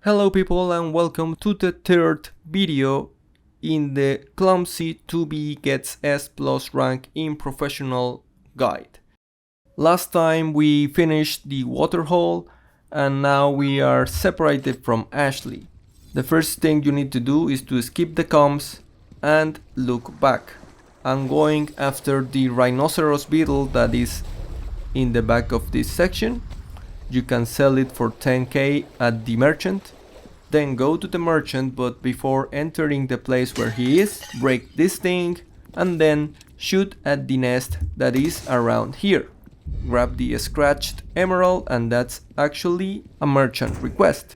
Hello people and welcome to the third video in the CLUMSY 2B gets S plus rank in professional guide. Last time we finished the waterhole and now we are separated from Ashley. The first thing you need to do is to skip the comms and look back. I'm going after the rhinoceros beetle that is in the back of this section. You can sell it for 10k at the merchant. Then go to the merchant, but before entering the place where he is, break this thing and then shoot at the nest that is around here. Grab the scratched emerald and that's actually a merchant request.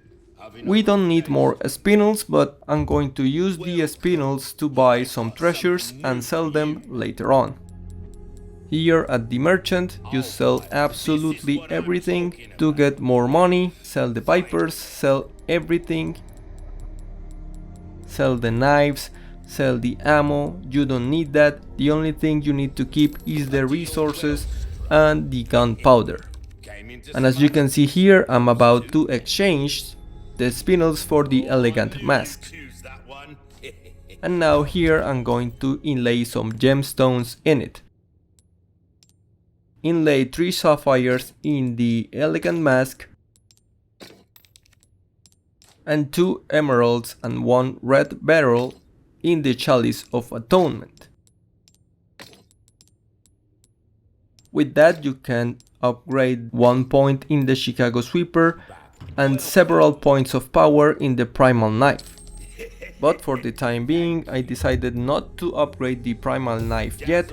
We don't need more spinels, but I'm going to use the spinels to buy some treasures and sell them later on. Here at the merchant, you sell absolutely everything to get more money, sell the vipers, sell everything, sell the knives, sell the ammo, you don't need that, the only thing you need to keep is the resources and the gunpowder. And as you can see here, I'm about to exchange the spinels for the elegant mask. And now here I'm going to inlay some gemstones in it. Inlay 3 sapphires in the elegant mask and 2 emeralds and 1 red beryl in the chalice of atonement. With that you can upgrade 1 point in the Chicago sweeper and several points of power in the primal knife. But for the time being I decided not to upgrade the primal knife yet,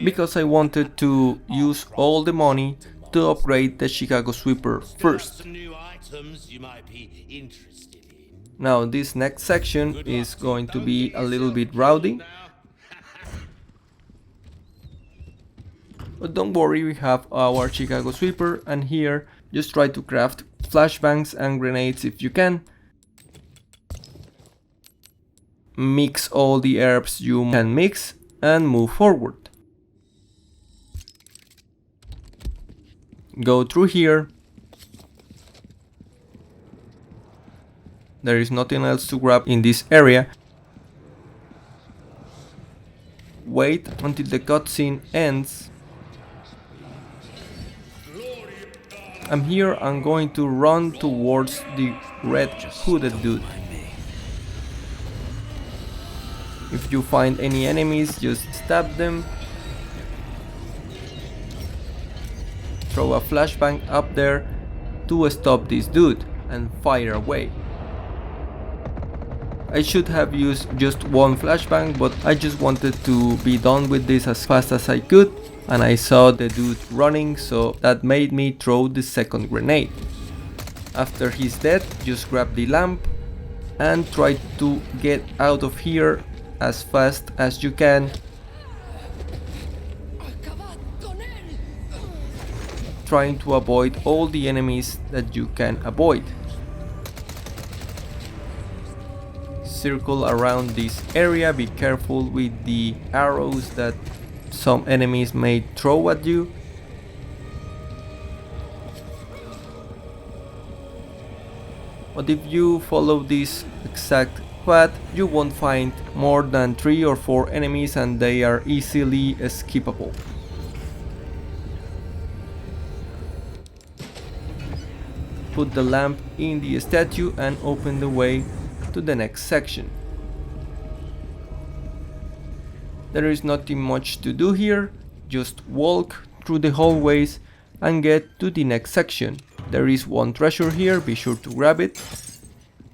because I wanted to use all the money to upgrade the Chicago sweeper first. Now this next section is going to be a little bit rowdy. But don't worry, we have our Chicago sweeper, and here just try to craft flashbangs and grenades if you can. Mix all the herbs you can mix and move forward. Go through here. There is nothing else to grab in this area. Wait until the cutscene ends. And here I'm going to run towards the red hooded dude. If you find any enemies, just stab them. Throw a flashbang up there to stop this dude and fire away. I should have used just 1 flashbang, but I just wanted to be done with this as fast as I could, and I saw the dude running, so that made me throw the second grenade. After he's dead, just grab the lamp and try to get out of here as fast as you can. Trying to avoid all the enemies that you can avoid. Circle around this area, be careful with the arrows that some enemies may throw at you. But if you follow this exact path, you won't find more than 3 or 4 enemies and they are easily skippable. Put the lamp in the statue and open the way to the next section. There is nothing much to do here, just walk through the hallways and get to the next section. There is 1 treasure here, be sure to grab it.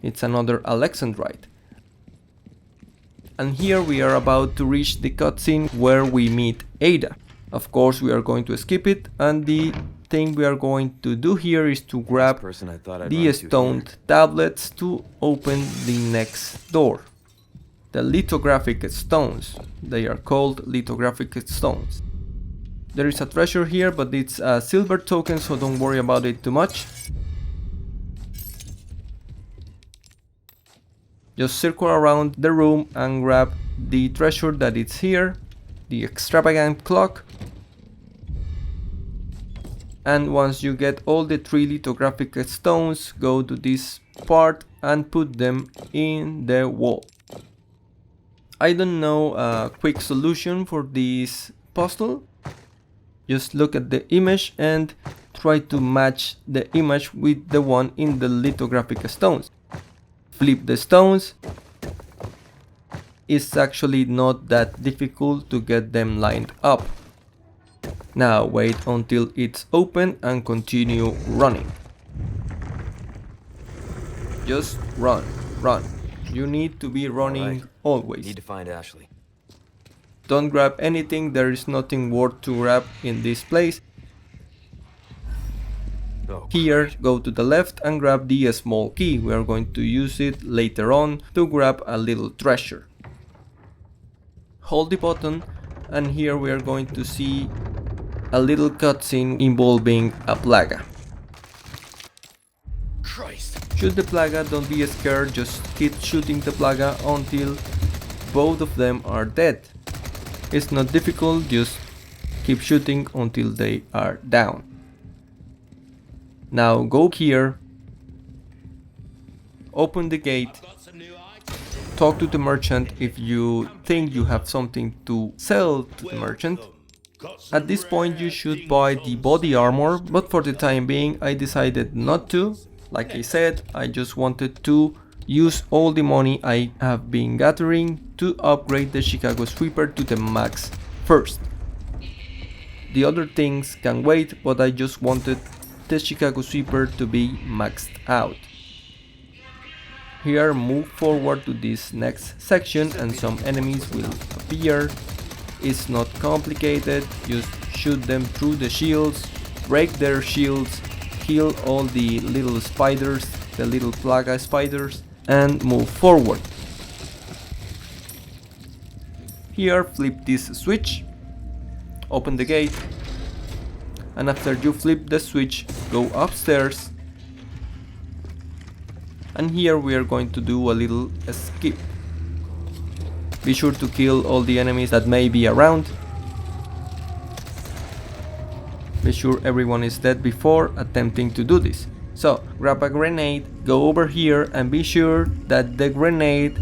It's another Alexandrite. And here we are about to reach the cutscene where we meet Ada. Of course we are going to skip it, and the thing we are going to do here is to grab the stoned tablets to open the next door. The lithographic stones. They are called lithographic stones. There is a treasure here, but it's a silver token, so don't worry about it too much. Just circle around the room and grab the treasure that is here, the extravagant clock. And once you get all the 3 lithographic stones, go to this part and put them in the wall. I don't know a quick solution for this puzzle. Just look at the image and try to match the image with the one in the lithographic stones. Flip the stones. It's actually not that difficult to get them lined up. Now wait until it's open and continue running. Just run, run. You need to be running always. Need to find Ashley. Don't grab anything, there is nothing worth to grab in this place. Here, go to the left and grab the small key. We are going to use it later on to grab a little treasure. Hold the button and here we are going to see a little cutscene involving a plaga. Christ. Shoot the plaga, don't be scared, just keep shooting the plaga until both of them are dead. It's not difficult, just keep shooting until they are down. Now go here, open the gate, talk to the merchant if you think you have something to sell to the merchant. At this point you should buy the body armor, but for the time being I decided not to. Like I said, I just wanted to use all the money I have been gathering to upgrade the Chicago Sweeper to the max first. The other things can wait, but I just wanted the Chicago Sweeper to be maxed out. Here move forward to this next section and some enemies will appear. It's not complicated, just shoot them through the shields, break their shields, kill all the little spiders, the little plaga spiders, and move forward. Here flip this switch, open the gate, and after you flip the switch go upstairs, and here we are going to do a little skip. Be sure to kill all the enemies that may be around. Be sure everyone is dead before attempting to do this. So grab a grenade, go over here and be sure that the grenade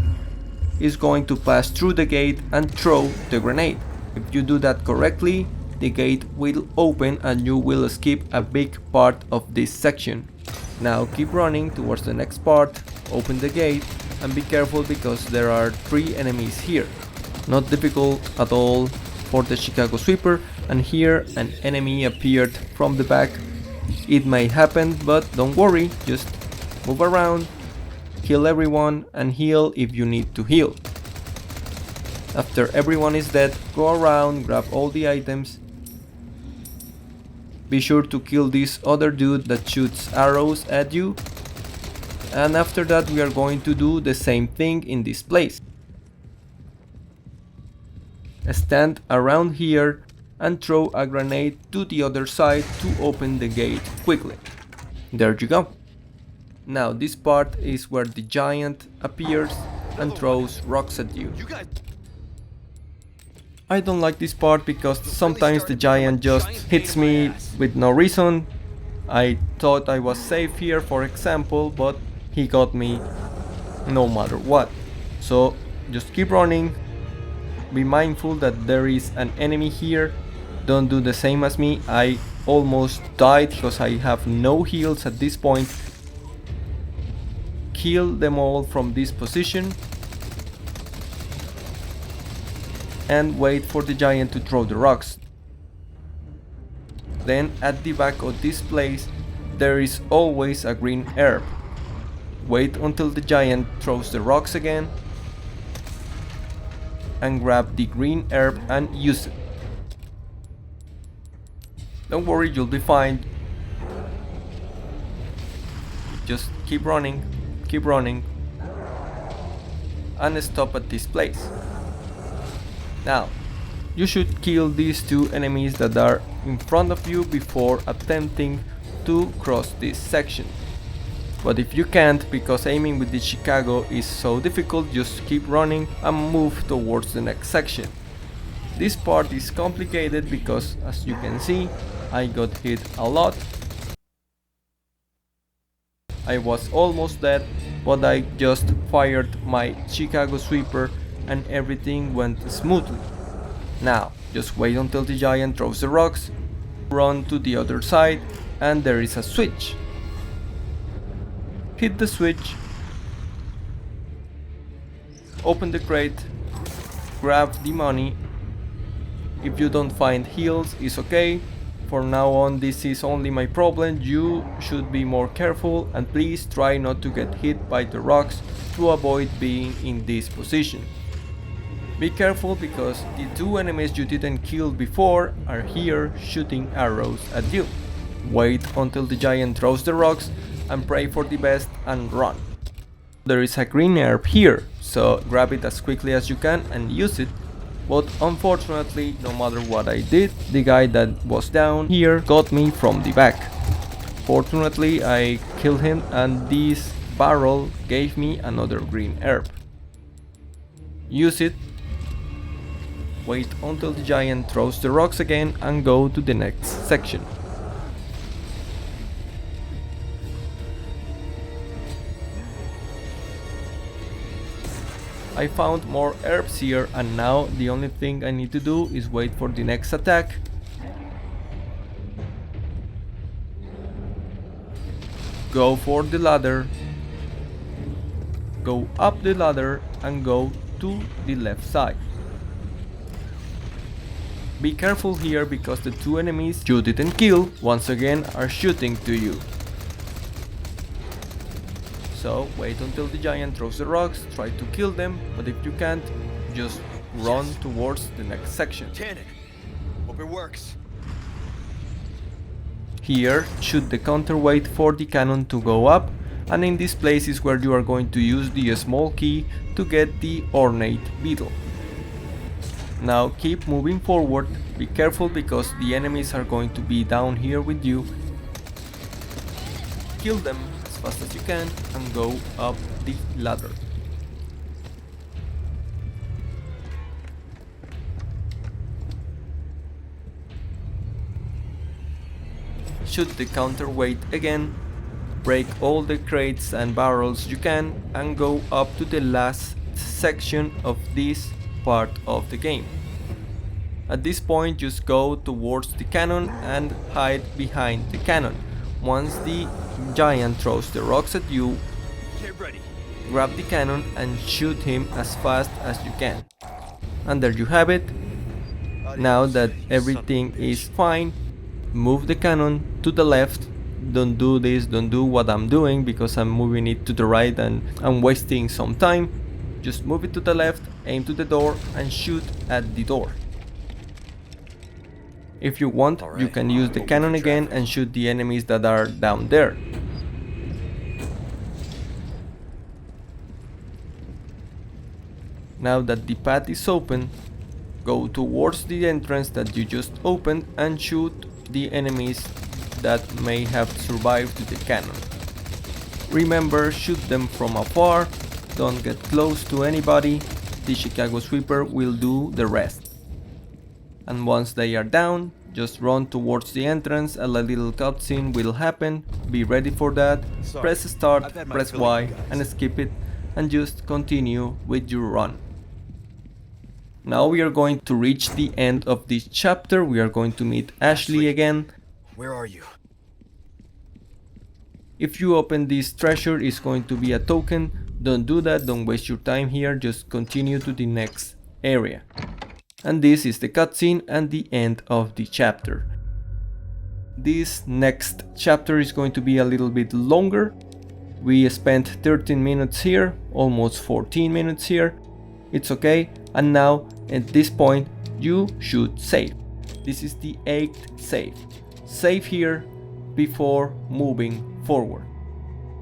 is going to pass through the gate and throw the grenade. If you do that correctly, the gate will open and you will skip a big part of this section. Now keep running towards the next part, open the gate and be careful because there are 3 enemies here. Not difficult at all for the Chicago Sweeper, and here an enemy appeared from the back. It may happen, but don't worry, just move around, kill everyone and heal if you need to heal. After everyone is dead, go around, grab all the items. Be sure to kill this other dude that shoots arrows at you. And after that we are going to do the same thing in this place. Stand around here and throw a grenade to the other side to open the gate quickly. There you go. Now this part is where the giant appears and throws rocks at you. I don't like this part because sometimes the giant just hits me with no reason. I thought I was safe here, for example, but he got me no matter what. So just keep running. Be mindful that there is an enemy here. Don't do the same as me. I almost died because I have no heals at this point. Kill them all from this position. And wait for the giant to throw the rocks. Then at the back of this place there is always a green herb. Wait until the giant throws the rocks again and grab the green herb and use it. Don't worry, you'll be fine. Just keep running and stop at this place. Now, you should kill these 2 enemies that are in front of you before attempting to cross this section. But if you can't, because aiming with the Chicago is so difficult, just keep running and move towards the next section. This part is complicated because, as you can see, I got hit a lot. I was almost dead, but I just fired my Chicago sweeper and everything went smoothly. Now, just wait until the giant throws the rocks, run to the other side, and there is a switch. Hit the switch, open the crate, grab the money. If you don't find heals, it's okay. From now on, this is only my problem. You should be more careful and please try not to get hit by the rocks to avoid being in this position. Be careful because the two enemies you didn't kill before are here shooting arrows at you. Wait until the giant throws the rocks and pray for the best and run. There is a green herb here, so grab it as quickly as you can and use it. But unfortunately, no matter what I did, the guy that was down here got me from the back. Fortunately, I killed him and this barrel gave me another green herb. Use it. Wait until the giant throws the rocks again and go to the next section. I found more herbs here and now the only thing I need to do is wait for the next attack. Go for the ladder. Go up the ladder and go to the left side. Be careful here because the two enemies you didn't kill once again are shooting to you. So wait until the giant throws the rocks, try to kill them, but if you can't, just run towards the next section. Hope it works. Here, shoot the counterweight for the cannon to go up, and in this place is where you are going to use the small key to get the ornate beetle. Now keep moving forward, be careful because the enemies are going to be down here with you. Kill them as fast as you can and go up the ladder. Shoot the counterweight again, break all the crates and barrels you can and go up to the last section of this part of the game. At this point just go towards the cannon and hide behind the cannon. Once the giant throws the rocks at you, grab the cannon and shoot him as fast as you can. And there you have it. Now that everything is fine, move the cannon to the left. Don't do this, don't do what I'm doing because I'm moving it to the right and I'm wasting some time. Just move it to the left, aim to the door and shoot at the door. If you want, you can use the cannon again and shoot the enemies that are down there. Now that the path is open, go towards the entrance that you just opened and shoot the enemies that may have survived to the cannon. Remember, shoot them from afar, don't get close to anybody, the Chicago Sweeper will do the rest. And once they are down, just run towards the entrance, a little cutscene will happen, be ready for that, press start, press Y and skip it and just continue with your run. Now we are going to reach the end of this chapter, we are going to meet Ashley again. Where are you? If you open this treasure, it's going to be a token. Don't do that, don't waste your time here, just continue to the next area. And this is the cutscene and the end of the chapter. This next chapter is going to be a little bit longer. We spent 13 minutes here, almost 14 minutes here. It's okay, and now at this point you should save. This is the 8th save. Save here before moving forward,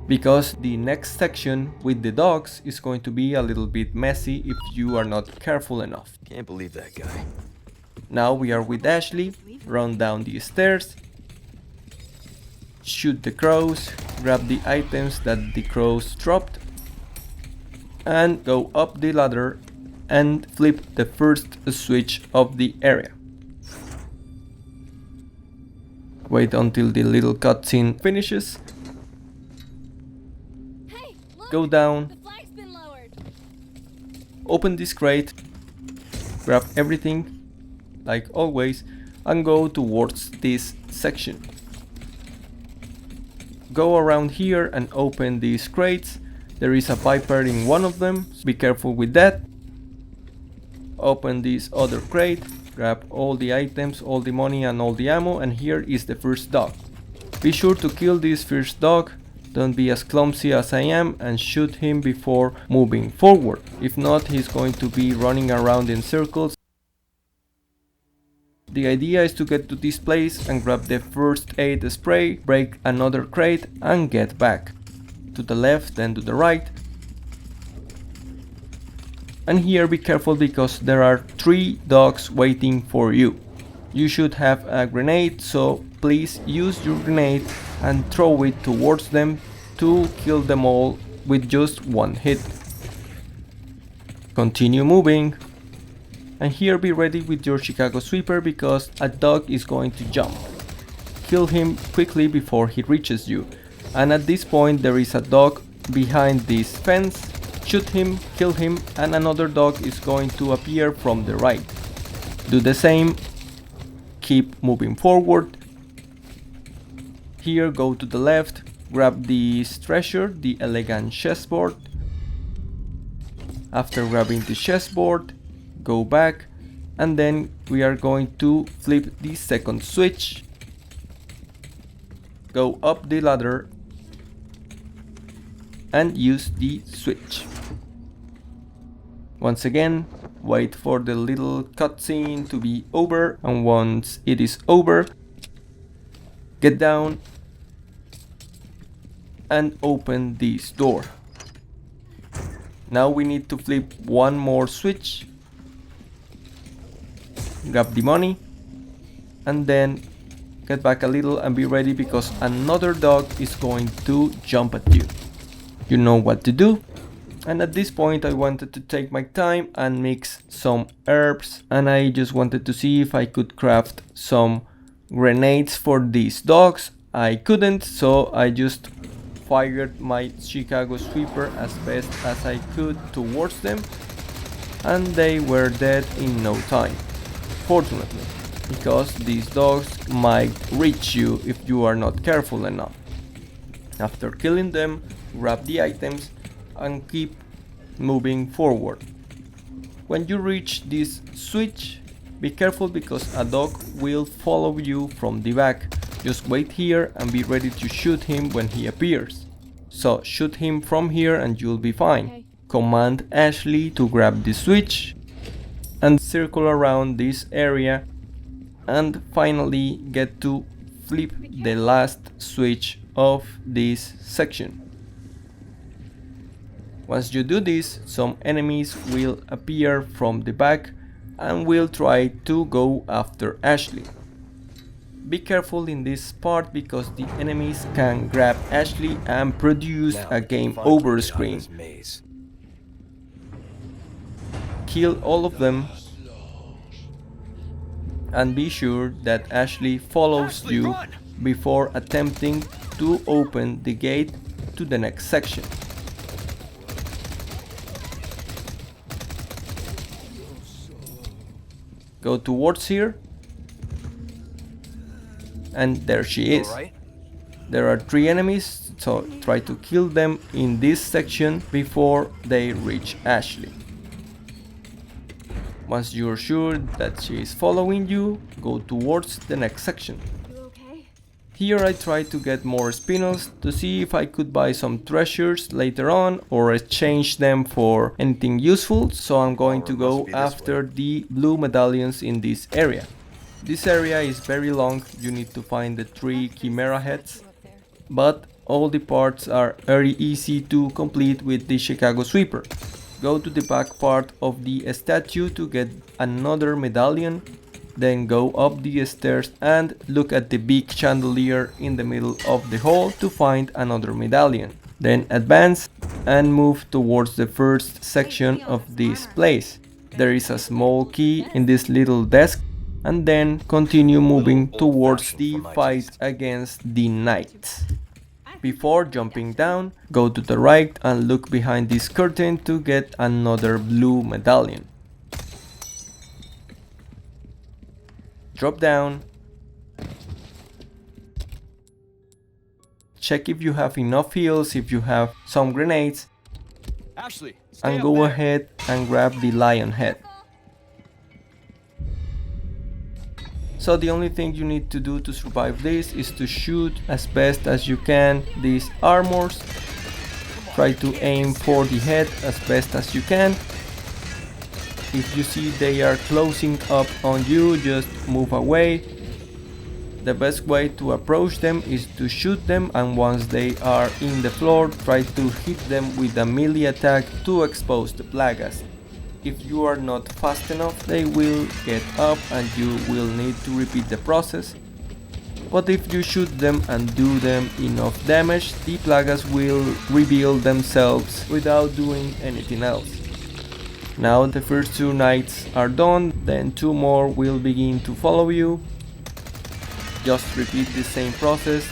because the next section with the dogs is going to be a little bit messy if you are not careful enough. Can't believe that guy. Now we are with Ashley, run down the stairs, shoot the crows, grab the items that the crows dropped, and go up the ladder and flip the first switch of the area. Wait until the little cutscene finishes. Hey, look, Go down, the flag's been lowered. open this crate, grab everything like always, and go towards this section. Go around here and open these crates. There is a Viper in one of them, so be careful with that. Open this other crate, grab all the items, all the money and all the ammo, and here is the first dog. Be sure to kill this first dog, don't be as clumsy as I am, and shoot him before moving forward. If not, he's going to be running around in circles. The idea is to get to this place and grab the first aid spray, break another crate and get back. To the left, then to the right. And here be careful because there are 3 dogs waiting for you. You should have a grenade, so please use your grenade and throw it towards them to kill them all with just one hit. Continue moving. And here be ready with your Chicago sweeper because a dog is going to jump. Kill him quickly before he reaches you. And at this point there is a dog behind this fence. Shoot him, kill him, and another dog is going to appear from the right. Do the same. Keep moving forward. Here go to the left. Grab this treasure, the elegant chessboard. After grabbing the chessboard, go back, and then we are going to flip the second switch. Go up the ladder and use the switch. Once again, wait for the little cutscene to be over, and once it is over, get down and open this door. Now we need to flip one more switch, grab the money, and then get back a little and be ready because another dog is going to jump at you. You know what to do. And at this point I wanted to take my time and mix some herbs, and I just wanted to see if I could craft some grenades for these dogs. I couldn't, so I just fired my Chicago sweeper as best as I could towards them, and they were dead in no time, fortunately, because these dogs might reach you if you are not careful enough. After killing them, grab the items and keep moving forward. When you reach this switch, be careful because a dog will follow you from the back. Just wait here and be ready to shoot him when he appears. So shoot him from here and you'll be fine. Okay. Command Ashley to grab the switch and circle around this area, and finally get to flip the last switch of this section. Once you do this, some enemies will appear from the back and will try to go after Ashley. Be careful in this part because the enemies can grab Ashley and produce Now, a game find your over way out of screen. this maze. Kill all of them and be sure that Ashley follows Ashley, you run! before attempting to open the gate to the next section. Go towards here, and there she is. All right? There are 3 enemies, so try to kill them in this section before they reach Ashley. Once you're sure that she is following you, go towards the next section. You okay? Here I tried to get more spinos to see if I could buy some treasures later on or exchange them for anything useful, so I'm going to go after the blue medallions in this area. This area is very long, you need to find the 3 chimera heads, Up there. but all the parts are very easy to complete with the Chicago sweeper. Go to the back part of the statue to get another medallion, then go up the stairs and look at the big chandelier in the middle of the hall to find another medallion. Then advance and move towards the first section of this place. There is a small key in this little desk, and then continue moving towards the fight against the knights. Before jumping down, go to the right and look behind this curtain to get another blue medallion. Drop down. Check if you have enough heals, if you have some grenades, Ashley, stay and up go there. ahead and grab the lion head. So the only thing you need to do to survive this is to shoot as best as you can these armors. Try to aim for the head as best as you can. If you see they are closing up on you, just move away. The best way to approach them is to shoot them, and once they are in the floor, try to hit them with a melee attack to expose the plagas. If you are not fast enough, they will get up and you will need to repeat the process. But if you shoot them and do them enough damage, the plagas will rebuild themselves without doing anything else. Now the first 2 knights are done, then 2 more will begin to follow you. Just repeat the same process.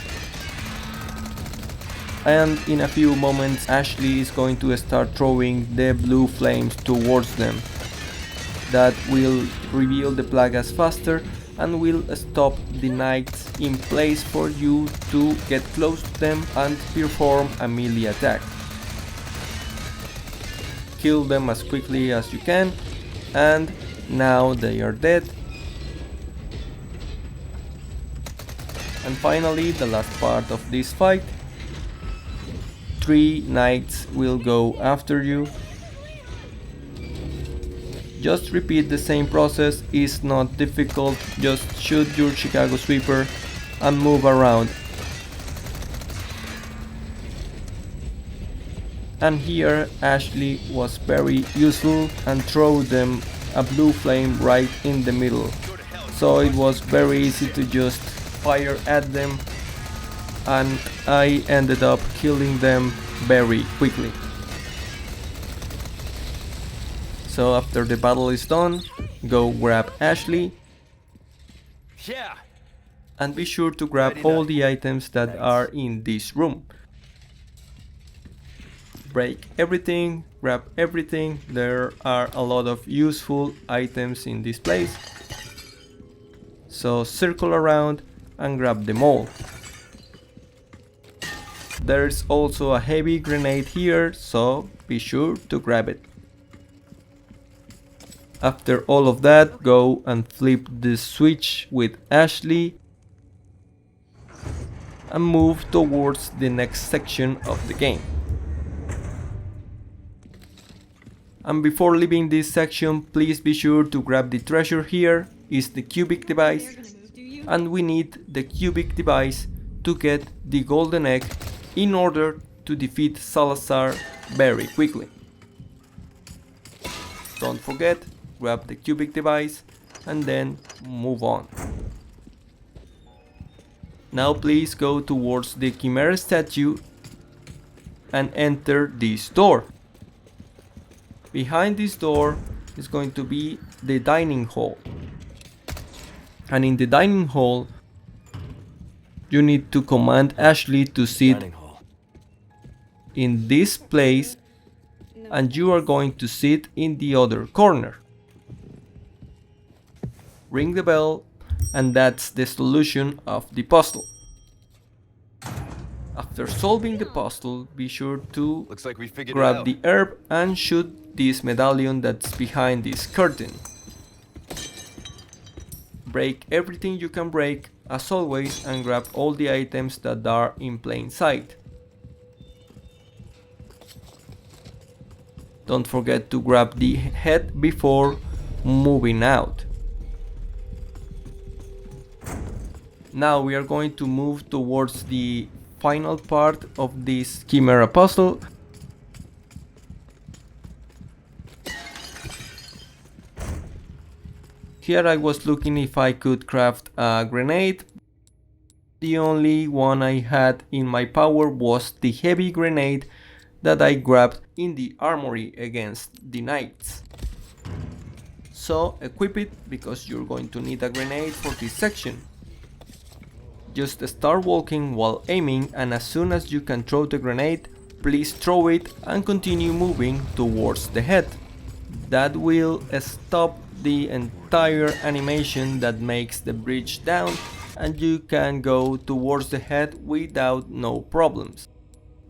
And in a few moments Ashley is going to start throwing the blue flames towards them. That will reveal the plagas faster and will stop the knights in place for you to get close to them and perform a melee attack. Kill them as quickly as you can, and now they are dead. And finally, the last part of this fight. 3 knights will go after you. Just repeat the same process, it's not difficult, just shoot your Chicago sweeper and move around. And here Ashley was very useful and throw them a blue flame right in the middle. So it was very easy to just fire at them, and I ended up killing them very quickly. So after the battle is done, go grab Ashley Yeah. and be sure to grab all the items that are in this room. Break everything, grab everything, there are a lot of useful items in this place. So circle around and grab them all. There's also a heavy grenade here, so be sure to grab it. After all of that, go and flip the switch with Ashley and move towards the next section of the game. And before leaving this section, please be sure to grab the treasure here, is the cubic device, and we need the cubic device to get the golden egg in order to defeat Salazar very quickly. Don't forget, grab the cubic device and then move on. Now please go towards the Chimera statue and enter this door. Behind this door is going to be the dining hall. And in the dining hall, you need to command Ashley to sit Dining hall. in this place, and you are going to sit in the other corner. Ring the bell, and that's the solution of the puzzle. After solving the puzzle, be sure to Looks like we figured it grab out. the herb and shoot this medallion that's behind this curtain. Break everything you can break, as always, and grab all the items that are in plain sight. Don't forget to grab the head before moving out. Now we are going to move towards the final part of this Chimera puzzle. Here I was looking if I could craft a grenade. The only one I had in my power was the heavy grenade that I grabbed in the armory against the knights. So equip it because you're going to need a grenade for this section. Just start walking while aiming, and as soon as you can throw the grenade, please throw it and continue moving towards the head. That will stop the entire animation that makes the bridge down, and you can go towards the head without no problems.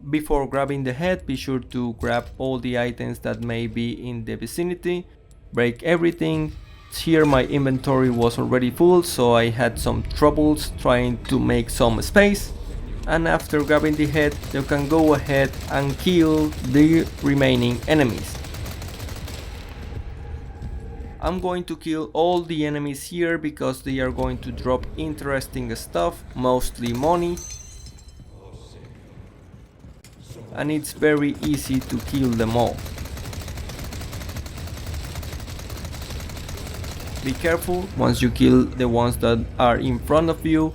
Before grabbing the head, be sure to grab all the items that may be in the vicinity, break everything. Here my inventory was already full, so I had some troubles trying to make some space. And after grabbing the head, you can go ahead and kill the remaining enemies. I'm going to kill all the enemies here because they are going to drop interesting stuff, mostly money. And it's very easy to kill them all. Be careful once you kill the ones that are in front of you.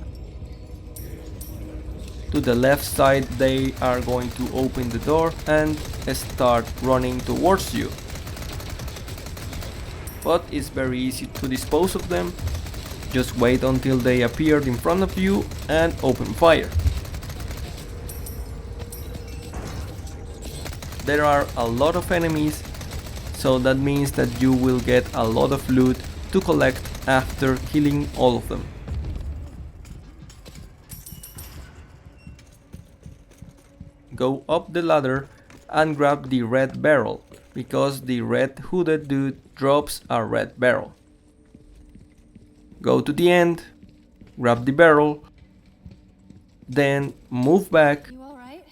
To the left side they are going to open the door and start running towards you. But it's very easy to dispose of them. Just wait until they appear in front of you and open fire. There are a lot of enemies, so that means that you will get a lot of loot to collect after killing all of them. Go up the ladder and grab the red barrel, because the red hooded dude drops a red barrel. Go to the end, grab the barrel, then move back, You alright?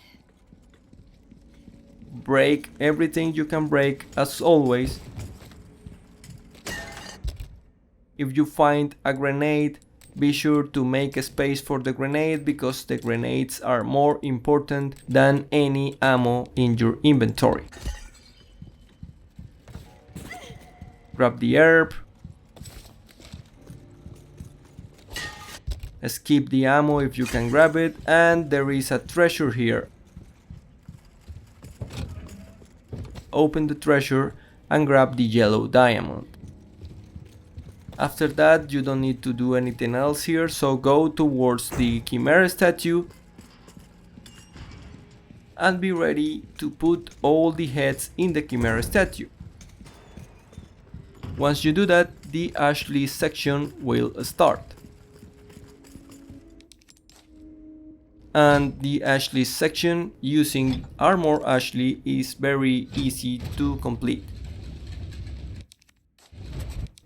break everything you can break as always. If you find a grenade, be sure to make a space for the grenade because the grenades are more important than any ammo in your inventory. Grab the herb. Skip the ammo if you can grab it, and there is a treasure here. Open the treasure and grab the yellow diamond. After that you don't need to do anything else here, so go towards the Chimera statue and be ready to put all the heads in the Chimera statue. Once you do that, the Ashley section will start. And the Ashley section using Armor Ashley is very easy to complete.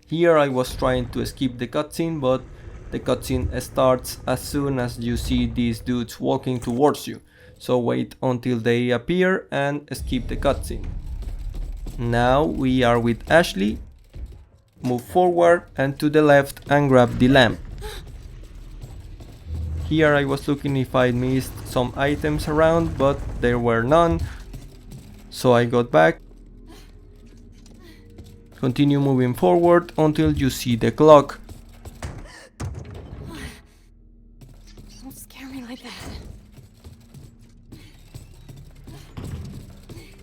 Here I was trying to skip the cutscene, but the cutscene starts as soon as you see these dudes walking towards you. So wait until they appear and skip the cutscene. Now we are with Ashley. Move forward and to the left and grab the lamp. Here I was looking if I missed some items around, but there were none. So I got back. Continue moving forward until you see the clock. Don't scare me like that.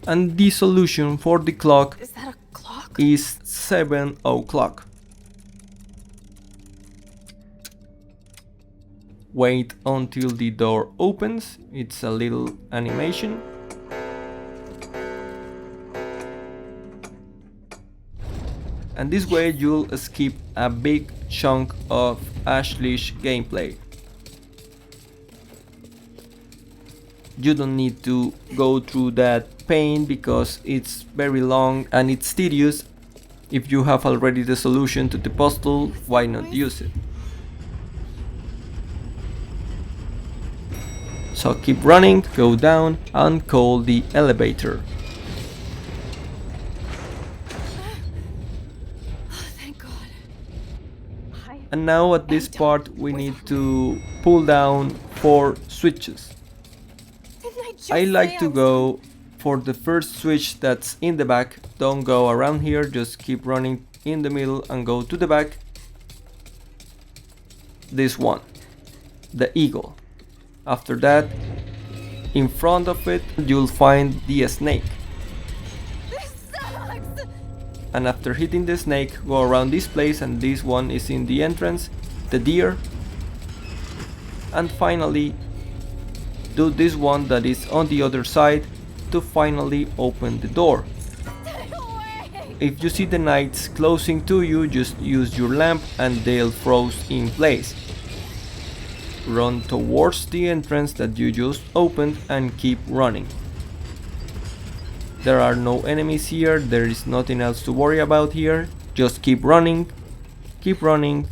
And the solution for the clock Is that a clock? is 7 o'clock. Wait until the door opens. It's a little animation. And this way you'll skip a big chunk of Ashley's gameplay. You don't need to go through that pain because it's very long and it's tedious. If you have already the solution to the puzzle, why not use it? So keep running, go down and call the elevator. Thank God. And now at this part we need to pull down 4 switches. Didn't I just I like say to was go for the first switch that's in the back. Don't go around here, just keep running in the middle and go to the back. This one, the eagle. After that, in front of it, you'll find the snake. This sucks! And after hitting the snake, go around this place, and this one is in the entrance, the deer. And finally do this one that is on the other side to finally open the door. If you see the knights closing to you, just use your lamp and they'll froze in place. Run towards the entrance that you just opened and keep running. There are no enemies here, there is nothing else to worry about here. Just keep running, keep running.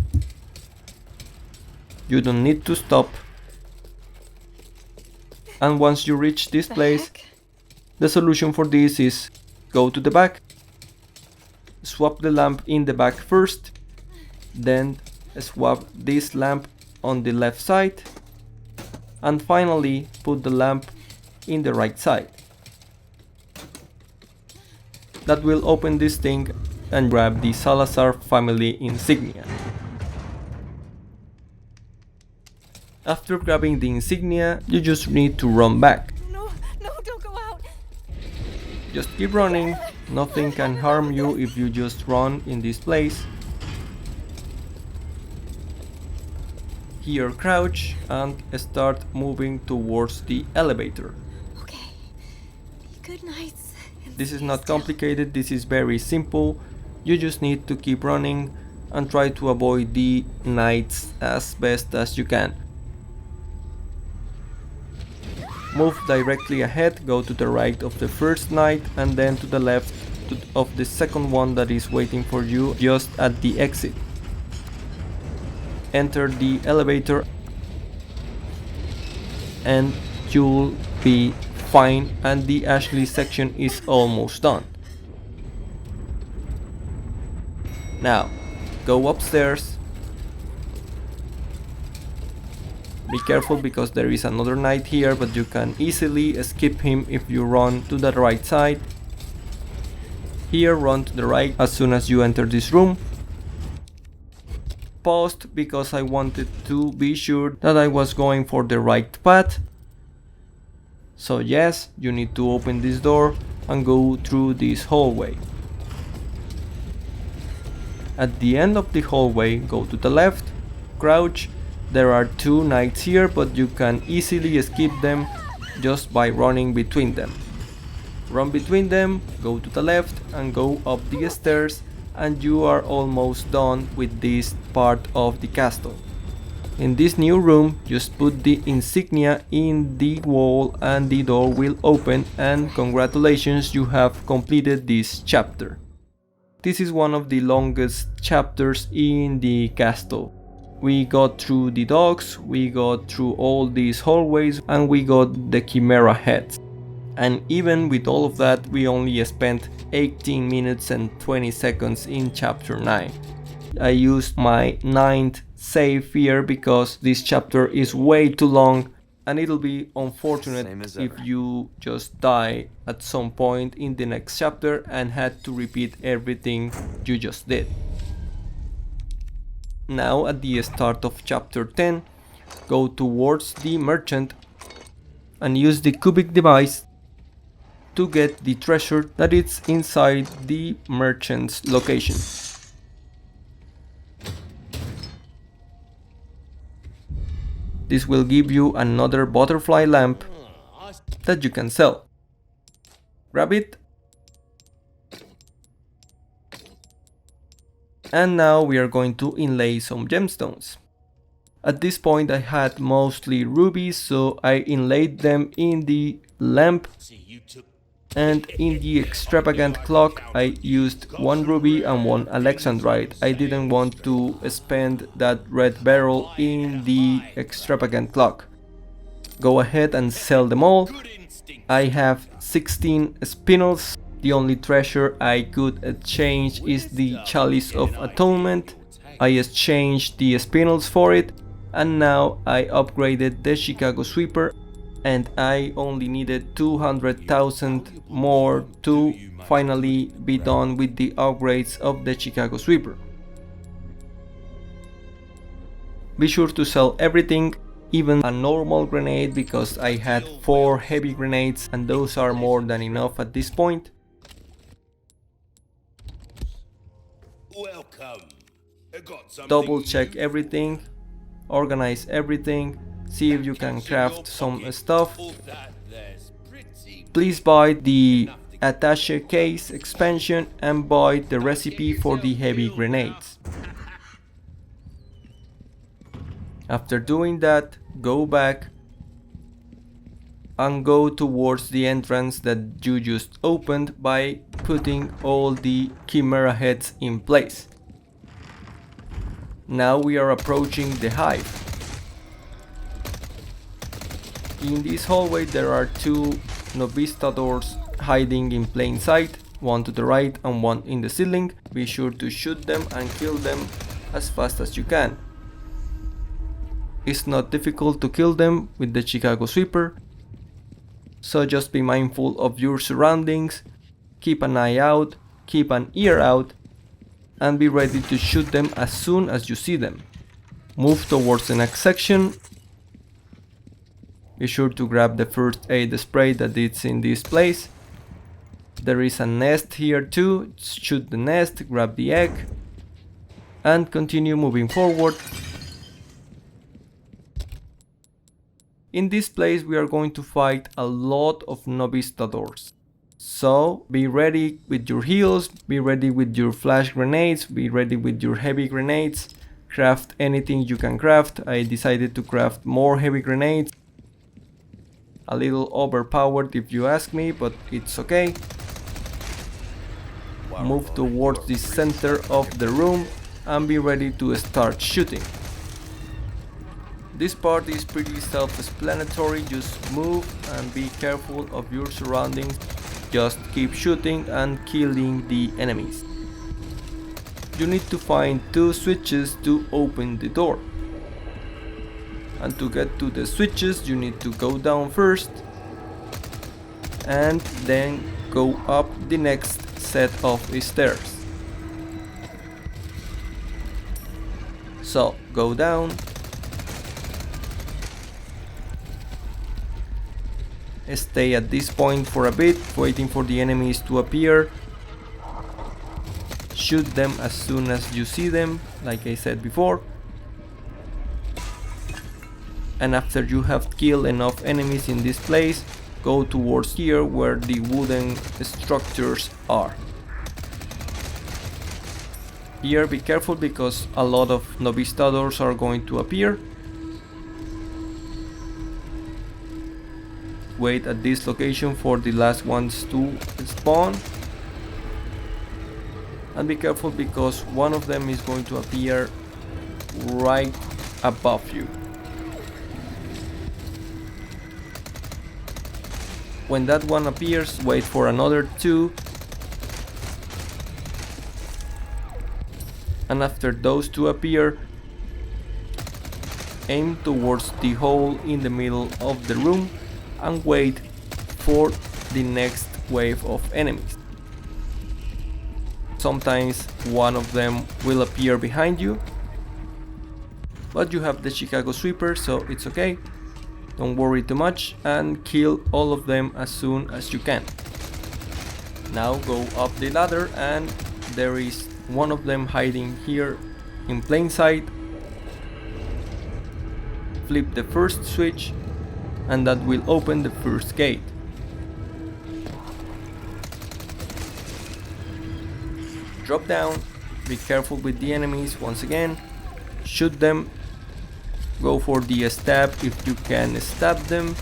You don't need to stop. And once you reach this place, the solution for this is go to the back, swap the lamp in the back first, then swap this lamp on the left side, and finally put the lamp in the right side. That will open this thing and grab the Salazar family insignia. After grabbing the insignia, you just need to run back. No, don't go out. Just keep running, nothing can harm you if you just run in this place. Here crouch and start moving towards the elevator. Okay. Good nights. This is not complicated, this is very simple. You just need to keep running and try to avoid the knights as best as you can. Move directly ahead, go to the right of the first knight and then to the left of the second one that is waiting for you just at the exit. Enter the elevator and you'll be fine, and the Ashley section is almost done. Now, go upstairs. Be careful because there is another knight here, but you can easily skip him if you run to the right side. Here, run to the right as soon as you enter this room. Paused because I wanted to be sure that I was going for the right path. So yes, you need to open this door and go through this hallway. At the end of the hallway, go to the left, crouch. There are two knights here, but you can easily skip them just by running between them. Run between them, go to the left and go up the stairs, and you are almost done with this part of the castle. In this new room, just put the insignia in the wall and the door will open, and congratulations, you have completed this chapter. This is one of the longest chapters in the castle. We got through the docks, we got through all these hallways, and we got the Chimera heads. And even with all of that, we only spent 18 minutes and 20 seconds in chapter 9. I used my 9th save here because this chapter is way too long, and it'll be unfortunate if you just die at some point in the next chapter and had to repeat everything you just did. Now at the start of chapter 10, go towards the merchant and use the cubic device to get the treasure that is inside the merchant's location. This will give you another butterfly lamp that you can sell. Grab it. And now we are going to inlay some gemstones. At this point I had mostly rubies, so I inlaid them in the lamp, and in the extravagant clock I used 1 ruby and 1 alexandrite. I didn't want to spend that red barrel in the extravagant clock. Go ahead and sell them all. I have 16 spinels. The only treasure I could exchange is the Chalice of Atonement. I exchanged the spinels for it, and now I upgraded the Chicago Sweeper, and I only needed 200,000 more to finally be done with the upgrades of the Chicago Sweeper. Be sure to sell everything, even a normal grenade, because I had 4 heavy grenades and those are more than enough at this point. Welcome. I got something Double check new everything, organize everything, see if you can Cash in your craft some pocket. stuff. Oh, that there's pretty Please buy the attaché case expansion and buy the recipe for the heavy grenades. After doing that, go back and go towards the entrance that you just opened by putting all the chimera heads in place. Now we are approaching the hive. In this hallway there are two novistadors hiding in plain sight, one to the right and one in the ceiling. Be sure to shoot them and kill them as fast as you can. It's not difficult to kill them with the Chicago Sweeper, so just be mindful of your surroundings, keep an eye out, keep an ear out, and be ready to shoot them as soon as you see them. Move towards the next section. Be sure to grab the first aid spray that is in this place. There is a nest here too, shoot the nest, grab the egg, and continue moving forward. In this place we are going to fight a lot of novistadors. So be ready with your heals, be ready with your flash grenades, be ready with your heavy grenades. Craft anything you can craft. I decided to craft more heavy grenades. A little overpowered if you ask me, but it's okay. Move towards the center of the room and be ready to start shooting. This part is pretty self-explanatory, just move and be careful of your surroundings. Just keep shooting and killing the enemies. You need to find two switches to open the door. And to get to the switches you need to go down first and then go up the next set of stairs. So go down, stay at this point for a bit, waiting for the enemies to appear. Shoot them as soon as you see them, like I said before. And after you have killed enough enemies in this place, go towards here where the wooden structures are. Here be careful because a lot of novistadors are going to appear. Wait at this location for the last ones to spawn. And be careful because one of them is going to appear right above you. When that one appears, wait for another two. And after those two appear, aim towards the hole in the middle of the room and wait for the next wave of enemies. Sometimes one of them will appear behind you, but you have the Chicago Sweeper, so it's okay. Don't worry too much and kill all of them as soon as you can. Now go up the ladder and there is one of them hiding here in plain sight. Flip the first switch and that will open the first gate. Drop down, be careful with the enemies once again, shoot them. Go for the stab if you can stab them.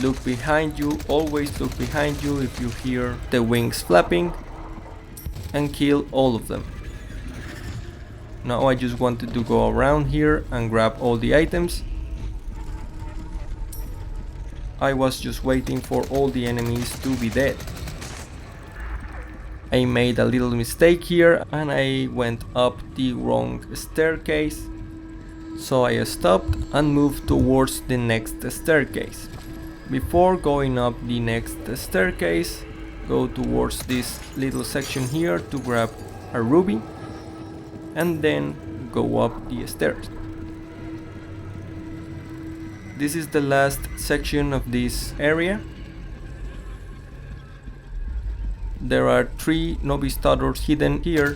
Look behind you, always look behind you if you hear the wings flapping. And kill all of them. Now I just wanted to go around here and grab all the items. I was just waiting for all the enemies to be dead. I made a little mistake here and I went up the wrong staircase. So I stopped and moved towards the next staircase. Before going up the next staircase, go towards this little section here to grab a ruby and then go up the stairs. This is the last section of this area. There are 3 novistadors hidden here.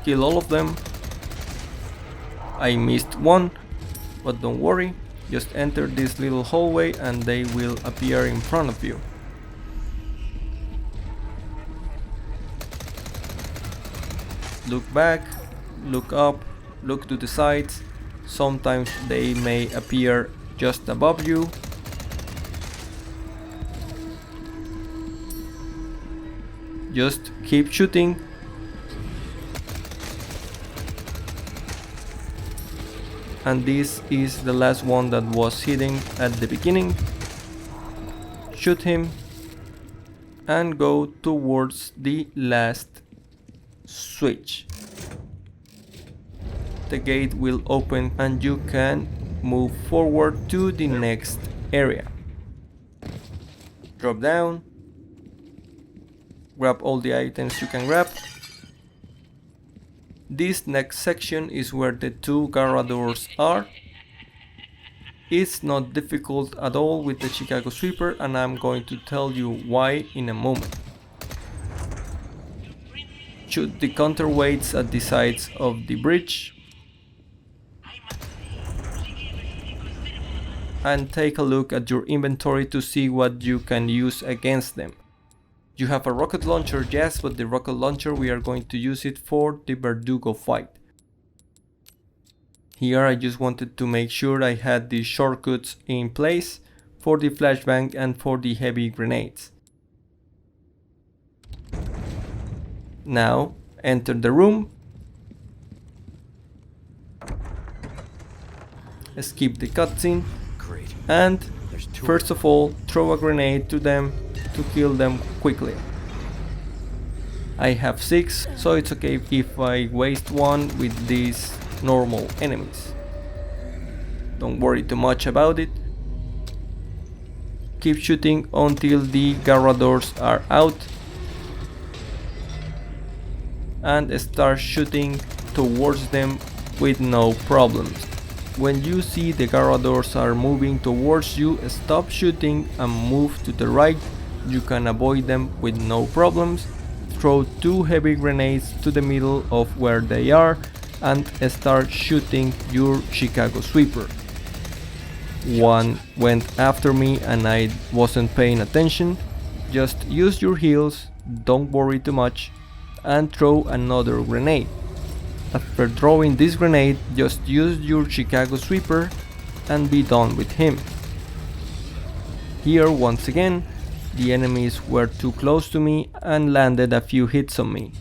kill all of them. I missed one, but don't worry, just enter this little hallway and they will appear in front of you. Look back, look up, look to the sides. Sometimes they may appear just above you. Just keep shooting. And this is the last one that was hidden at the beginning. Shoot him and go towards the last switch. The gate will open and you can move forward to the next area. Drop down, grab all the items you can grab. This next section is where the two Garradors are. It's not difficult at all with the Chicago Sweeper, and I'm going to tell you why in a moment. Shoot the counterweights at the sides of the bridge. And take a look at your inventory to see what you can use against them. You have a rocket launcher, yes, but the rocket launcher we are going to use it for the Verdugo fight. Here I just wanted to make sure I had the shortcuts in place for the flashbang and for the heavy grenades. Now enter the room. Skip the cutscene. Great. And There's two. first of all, throw a grenade to them to kill them quickly. I have 6, so it's okay if I waste one with these normal enemies. Don't worry too much about it. Keep shooting until the Garradors are out. And start shooting towards them with no problems. When you see the Garradors are moving towards you, stop shooting and move to the right. You can avoid them with no problems. Throw 2 heavy grenades to the middle of where they are and start shooting your Chicago Sweeper. One went after me and I wasn't paying attention. Just use your heals, don't worry too much, and throw another grenade. After throwing this grenade, just use your Chicago Sweeper and be done with him. Here once again, the enemies were too close to me and landed a few hits on me.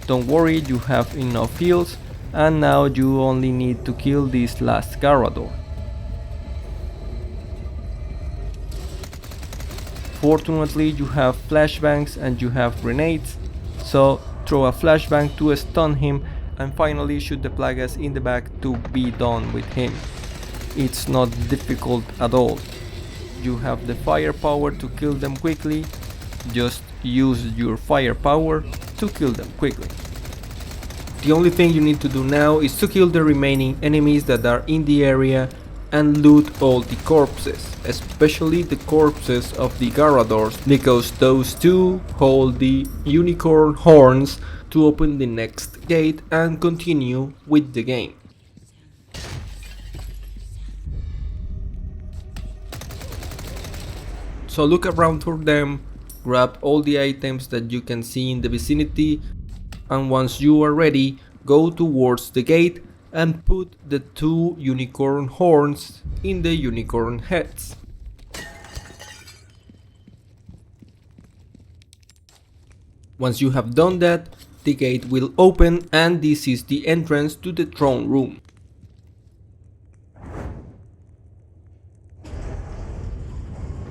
Don't worry, you have enough heals, and now you only need to kill this last Garrador. Fortunately, you have flashbangs and you have grenades, so throw a flashbang to stun him and finally shoot the plagas in the back to be done with him. It's not difficult at all. You have the firepower to kill them quickly, just use your firepower to kill them quickly. The only thing you need to do now is to kill the remaining enemies that are in the area and loot all the corpses, especially the corpses of the Garradors, because those two hold the unicorn horns to open the next gate and continue with the game. So look around for them, grab all the items that you can see in the vicinity, and once you are ready, go towards the gate and put the 2 unicorn horns in the unicorn heads. Once you have done that, the gate will open and this is the entrance to the throne room.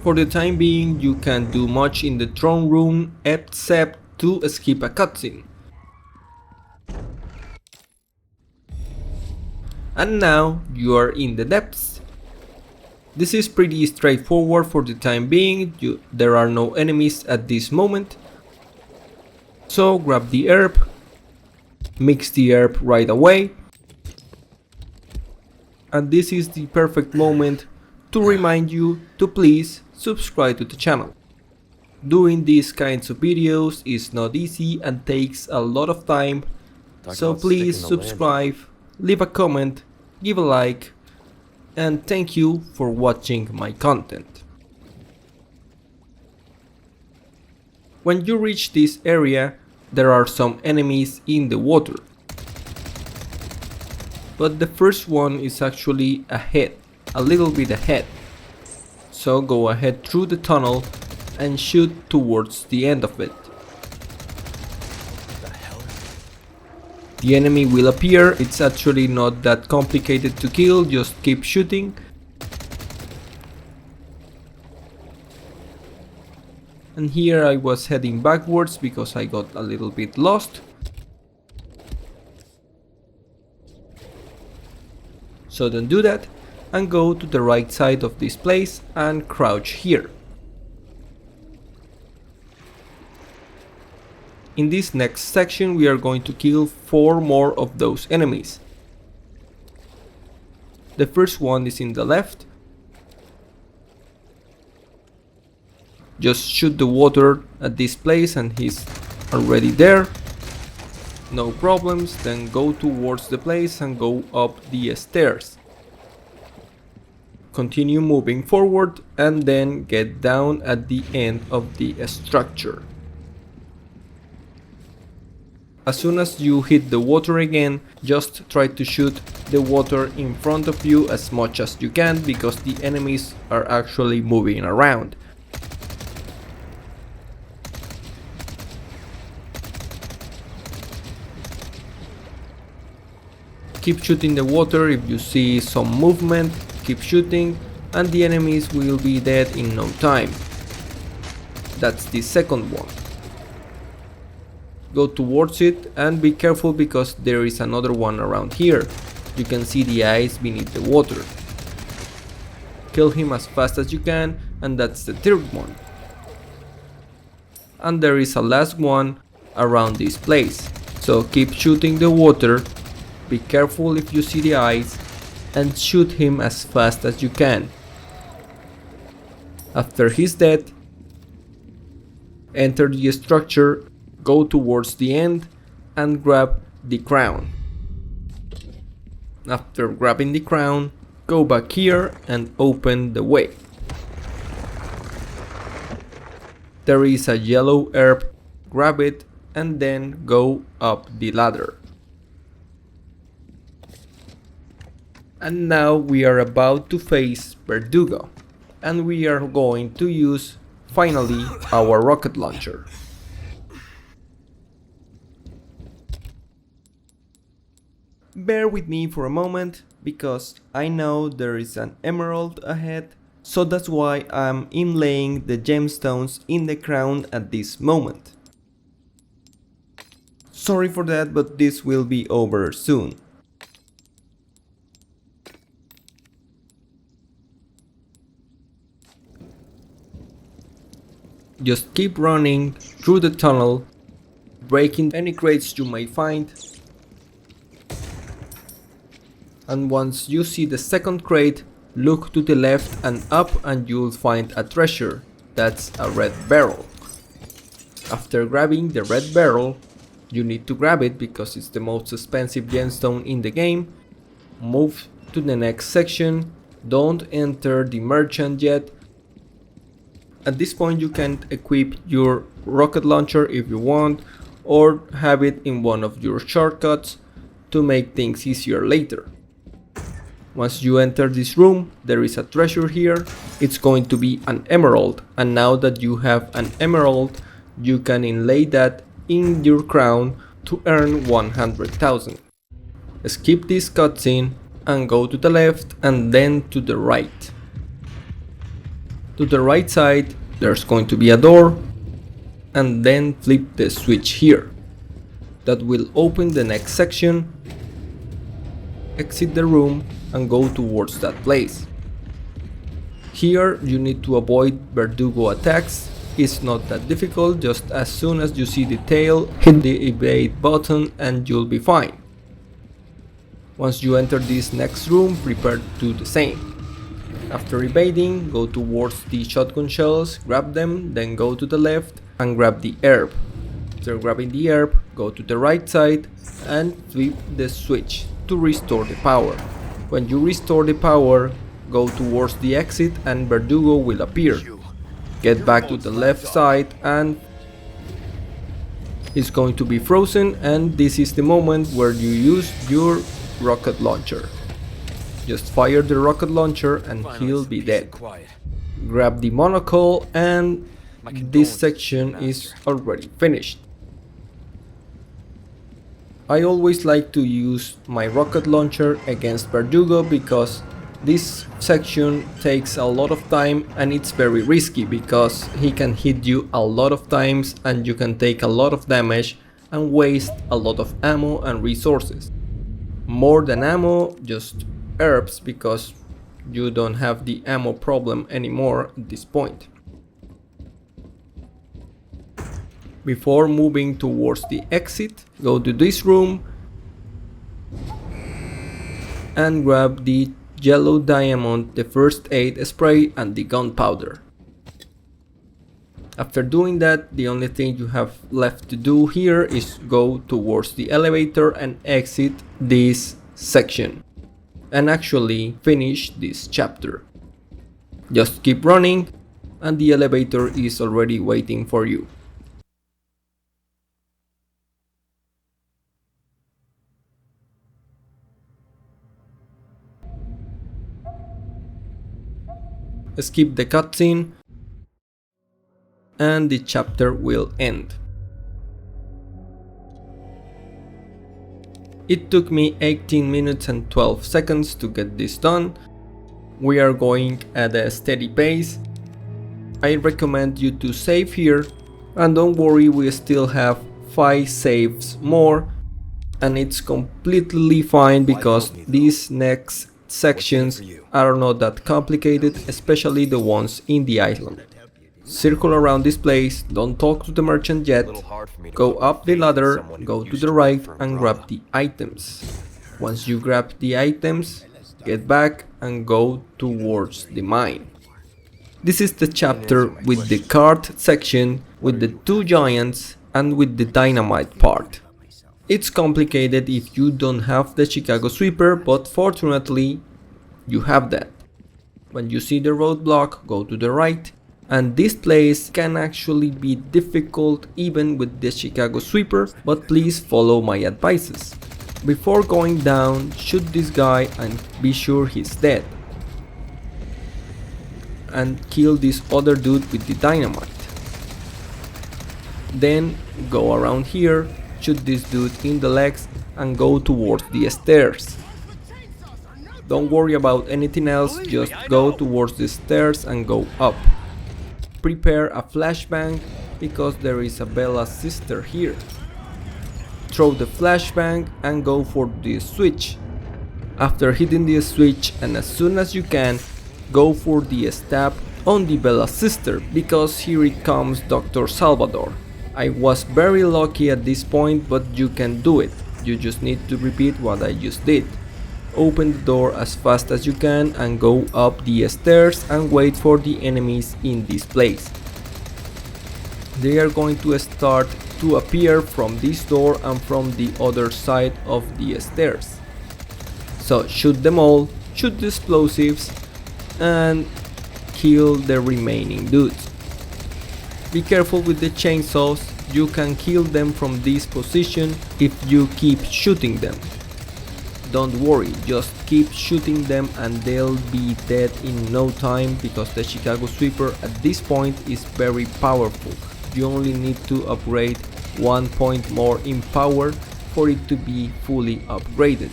For the time being, you can't do much in the throne room except to skip a cutscene. And now you are in the depths. This is pretty straightforward for the time being. There are no enemies at this moment. So grab the herb, mix the herb right away. And this is the perfect moment to remind you to please subscribe to the channel. Doing these kinds of videos is not easy and takes a lot of time, So please subscribe, leave a comment, give a like, and thank you for watching my content. When you reach this area, there are some enemies in the water. But the first one is actually ahead, a little bit ahead. So go ahead through the tunnel and shoot towards the end of it. The enemy will appear. It's actually not that complicated to kill, just keep shooting. And here I was heading backwards because I got a little bit lost. So don't do that, and go to the right side of this place and crouch here. In this next section we are going to kill 4 more of those enemies. The first one is in the left. Just shoot the water at this place and he's already there. No problems, then go towards the place and go up the stairs. Continue moving forward and then get down at the end of the structure. As soon as you hit the water again, just try to shoot the water in front of you as much as you can, because the enemies are actually moving around. Keep shooting the water. If you see some movement, keep shooting and the enemies will be dead in no time. That's the second one. Go towards it and be careful because there is another one around here. You can see the eyes beneath the water. Kill him as fast as you can, and that's the third one. And there is a last one around this place. So keep shooting the water, be careful if you see the eyes, and shoot him as fast as you can. After he's dead, enter the structure, go towards the end and grab the crown. After grabbing the crown, go back here and open the way. There is a yellow herb, grab it and then go up the ladder. And now we are about to face Verdugo, and we are going to use finally our rocket launcher. Bear with me for a moment, because I know there is an emerald ahead, so that's why I'm inlaying the gemstones in the crown at this moment. Sorry for that, but this will be over soon. Just keep running through the tunnel, breaking any crates you may find. And once you see the second crate, look to the left and up and you'll find a treasure. That's a red barrel. After grabbing the red barrel, you need to grab it because it's the most expensive gemstone in the game. Move to the next section. Don't enter the merchant yet. At this point you can equip your rocket launcher if you want, or have it in one of your shortcuts to make things easier later. Once you enter this room, there is a treasure here. It's going to be an emerald, and now that you have an emerald, you can inlay that in your crown to earn 100,000. Skip this cutscene and go to the left and then to the right. To the right side, there's going to be a door, and then flip the switch here. That will open the next section. Exit the room and go towards that place. Here you need to avoid Verdugo attacks. It's not that difficult, just as soon as you see the tail, hit the evade button and you'll be fine. Once you enter this next room, prepare to do the same. After evading, go towards the shotgun shells, grab them, then go to the left and grab the herb. After grabbing the herb, go to the right side and flip the switch to restore the power. When you restore the power, go towards the exit and Verdugo will appear. Get back to the left side and it's going to be frozen, and this is the moment where you use your rocket launcher. Just fire the rocket launcher and he'll be dead. Quiet. Grab the monocle and this section is already finished. I always like to use my rocket launcher against Verdugo because this section takes a lot of time and it's very risky because he can hit you a lot of times and you can take a lot of damage and waste a lot of ammo and resources. More than ammo, just herbs because you don't have the ammo problem anymore at this point. Before moving towards the exit, go to this room and grab the yellow diamond, the first aid spray and the gunpowder. After doing that, the only thing you have left to do here is go towards the elevator and exit this section and actually finish this chapter. Just keep running and the elevator is already waiting for you. Skip the cutscene and the chapter will end. It took me 18 minutes and 12 seconds to get this done. We are going at a steady pace. I recommend you to save here, and don't worry, we still have 5 saves more and it's completely fine because these next sections are not that complicated, especially the ones in the island. Circle around this place, don't talk to the merchant yet, go up the ladder, go to the right and grab the items. Once you grab the items, get back and go towards the mine. This is the chapter with the cart section, with the 2 giants and with the dynamite part. It's complicated if you don't have the Chicago Sweeper, but fortunately you have that. When you see the roadblock, go to the right, and this place can actually be difficult even with the Chicago Sweeper, but please follow my advices. Before going down, shoot this guy and be sure he's dead. And kill this other dude with the dynamite. Then go around here, shoot this dude in the legs and go towards the stairs. Don't worry about anything else, just go towards the stairs and go up. Prepare a flashbang because there is a Bella's sister here. Throw the flashbang and go for the switch. After hitting the switch and as soon as you can, go for the stab on the Bella's sister because here it comes Dr. Salvador. I was very lucky at this point, but you can do it. You just need to repeat what I just did. Open the door as fast as you can and go up the stairs and wait for the enemies in this place. They are going to start to appear from this door and from the other side of the stairs. So shoot them all, shoot the explosives and kill the remaining dudes. Be careful with the chainsaws, you can kill them from this position if you keep shooting them. Don't worry, just keep shooting them and they'll be dead in no time because the Chicago Sweeper at this point is very powerful. You only need to upgrade 1 point more in power for it to be fully upgraded.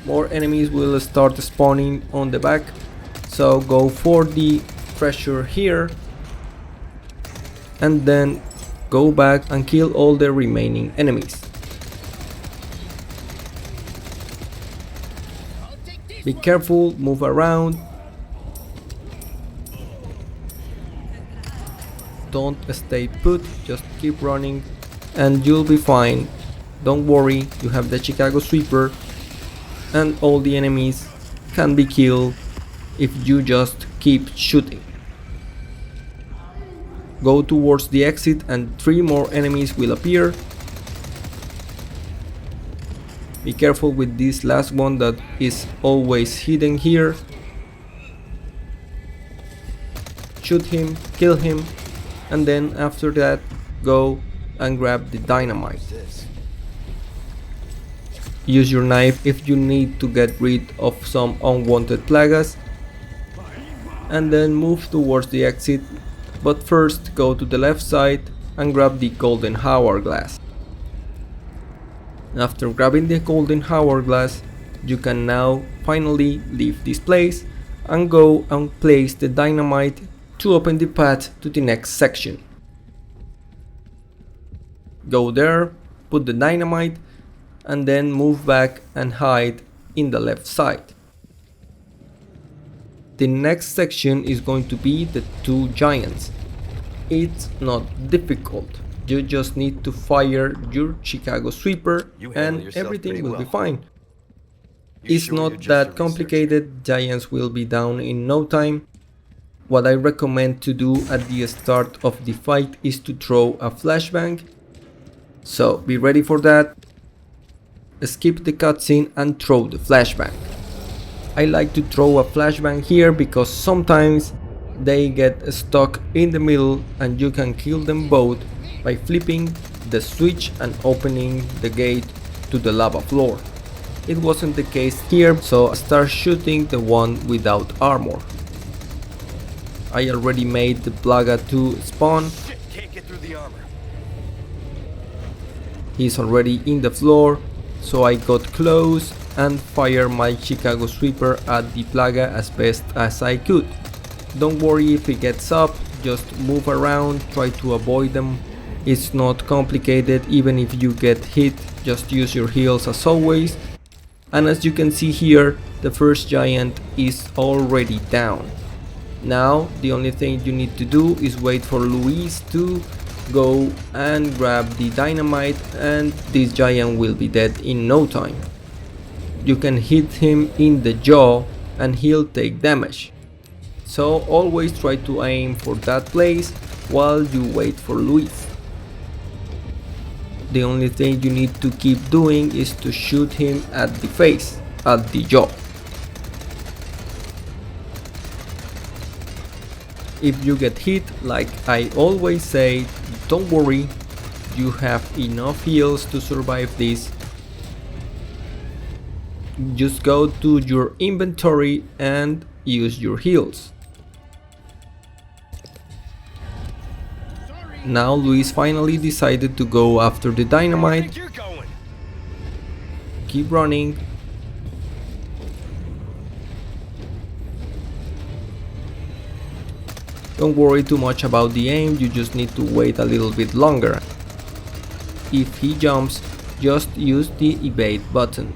More enemies will start spawning on the back, so go for the treasure here and then go back and kill all the remaining enemies. Be careful, move around. Don't stay put, just keep running and you'll be fine. Don't worry, you have the Chicago Sweeper and all the enemies can be killed if you just keep shooting. Go towards the exit and 3 more enemies will appear. Be careful with this last one that is always hidden here. Shoot him, kill him, and then after that go and grab the dynamite. Use your knife if you need to get rid of some unwanted plagas, and then move towards the exit, but first go to the left side and grab the golden hourglass. After grabbing the golden hourglass, you can now finally leave this place and go and place the dynamite to open the path to the next section. Go there, put the dynamite, and then move back and hide in the left side. The next section is going to be the 2 giants. It's not difficult, you just need to fire your Chicago sweeper and everything will be fine. It's not that complicated, giants will be down in no time. What I recommend to do at the start of the fight is to throw a flashbang. So be ready for that. Skip the cutscene and throw the flashbang. I like to throw a flashbang here because sometimes they get stuck in the middle and you can kill them both by flipping the switch and opening the gate to the lava floor. It wasn't the case here, so start shooting the one without armor. I already made the plaga to spawn. Shit, can't get through the armor. He's already in the floor, so I got close and fired my Chicago sweeper at the plaga as best as I could. Don't worry if it gets up, just move around, try to avoid them. It's not complicated, even if you get hit, just use your heals as always. And as you can see here, the first giant is already down. Now the only thing you need to do is wait for Luis to go and grab the dynamite and this giant will be dead in no time. You can hit him in the jaw and he'll take damage. So always try to aim for that place while you wait for Luis. The only thing you need to keep doing is to shoot him at the face, at the jaw. If you get hit, like I always say, don't worry, you have enough heals to survive this. Just go to your inventory and use your heals. Now Luis finally decided to go after the dynamite. You're going. Keep running. Don't worry too much about the aim, you just need to wait a little bit longer. If he jumps, just use the evade button.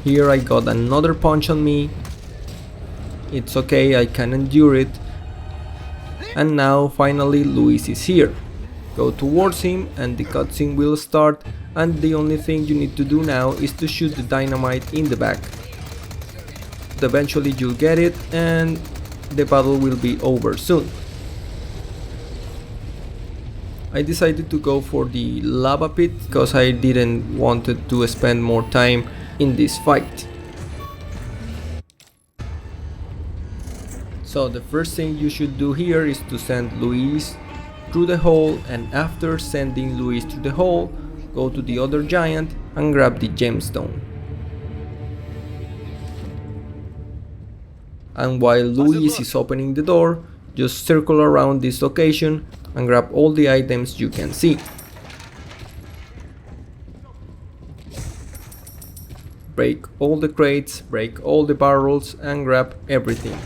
Here I got another punch on me. It's okay, I can endure it. And now finally Luis is here. Go towards him and the cutscene will start, and the only thing you need to do now is to shoot the dynamite in the back. Eventually you'll get it and the battle will be over soon. I decided to go for the lava pit because I didn't want to spend more time in this fight. So the first thing you should do here is to send Luis through the hole, and after sending Luis through the hole, go to the other giant and grab the gemstone. And while Luis is opening the door, just circle around this location and grab all the items you can see. Break all the crates, break all the barrels and grab everything.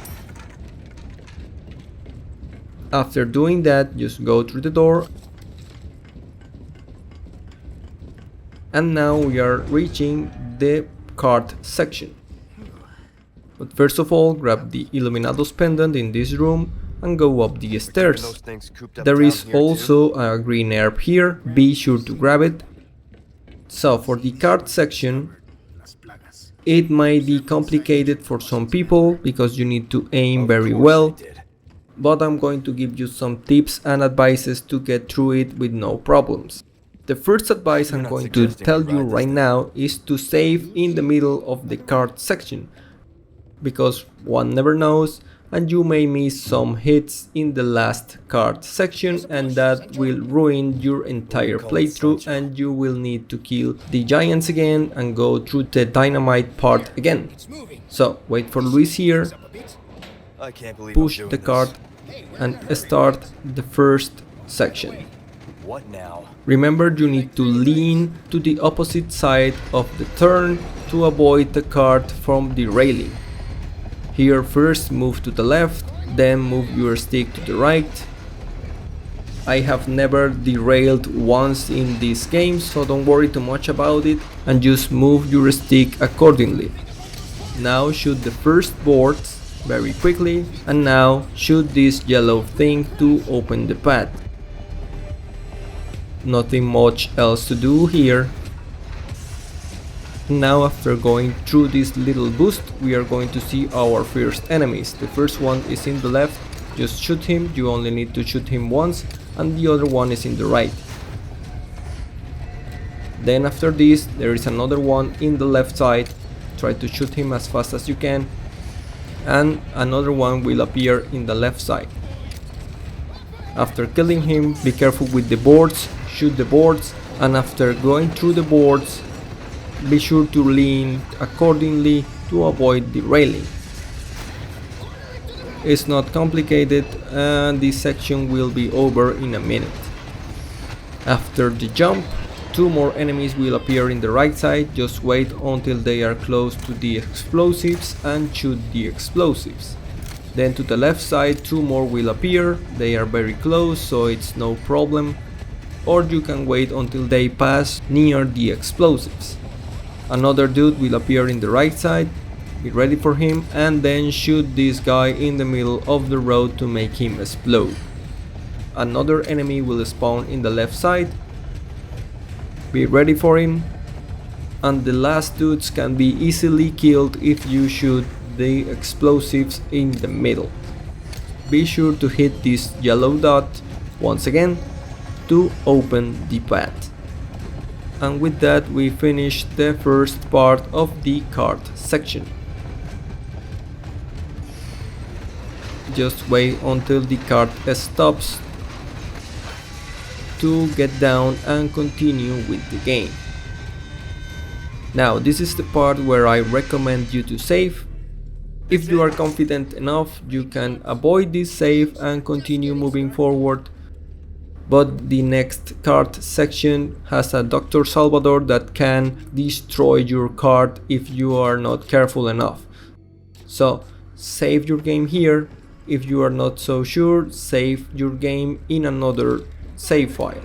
After doing that, just go through the door. And now we are reaching the cart section. But first of all, grab the Illuminados pendant in this room and go up the stairs. There is also a green herb here, be sure to grab it. So for the cart section, It might be complicated for some people because you need to aim very well, but I'm going to give you some tips and advices to get through it with no problems. The first advice I'm going to tell you right now is to save in the middle of the card section, because one never knows and you may miss some hits in the last card section, and that will ruin your entire playthrough and you will need to kill the giants again and go through the dynamite part again. So wait for Luis here, I can't believe push I'm the doing card and start the first section. this. What now? Remember, you need to lean to the opposite side of the turn to avoid the cart from derailing. Here first move to the left, then move your stick to the right. I have never derailed once in this game, so don't worry too much about it and just move your stick accordingly. Now shoot the first boards very quickly, and now shoot this yellow thing to open the path. Nothing much else to do here. Now after going through this little boost, we are going to see our first enemies. The first one is in the left, just shoot him, you only need to shoot him once, and the other one is in the right. Then after this there is another one in the left side, try to shoot him as fast as you can, and another one will appear in the left side. After killing him, be careful with the boards, shoot the boards, and after going through the boards, be sure to lean accordingly to avoid derailing. It's not complicated and this section will be over in a minute. After the jump, two more enemies will appear in the right side, just wait until they are close to the explosives and shoot the explosives. Then to the left side, two more will appear, they are very close so it's no problem, or you can wait until they pass near the explosives. Another dude will appear in the right side, be ready for him, and then shoot this guy in the middle of the road to make him explode. Another enemy will spawn in the left side, be ready for him, and the last dudes can be easily killed if you shoot the explosives in the middle. Be sure to hit this yellow dot once again to open the path. And with that we finish the first part of the cart section. Just wait until the cart stops to get down and continue with the game. Now this is the part where I recommend you to save. If you are confident enough, you can avoid this save and continue moving forward. But the next cart section has a Dr. Salvador that can destroy your cart if you are not careful enough. So save your game here. If you are not so sure, save your game in another save file.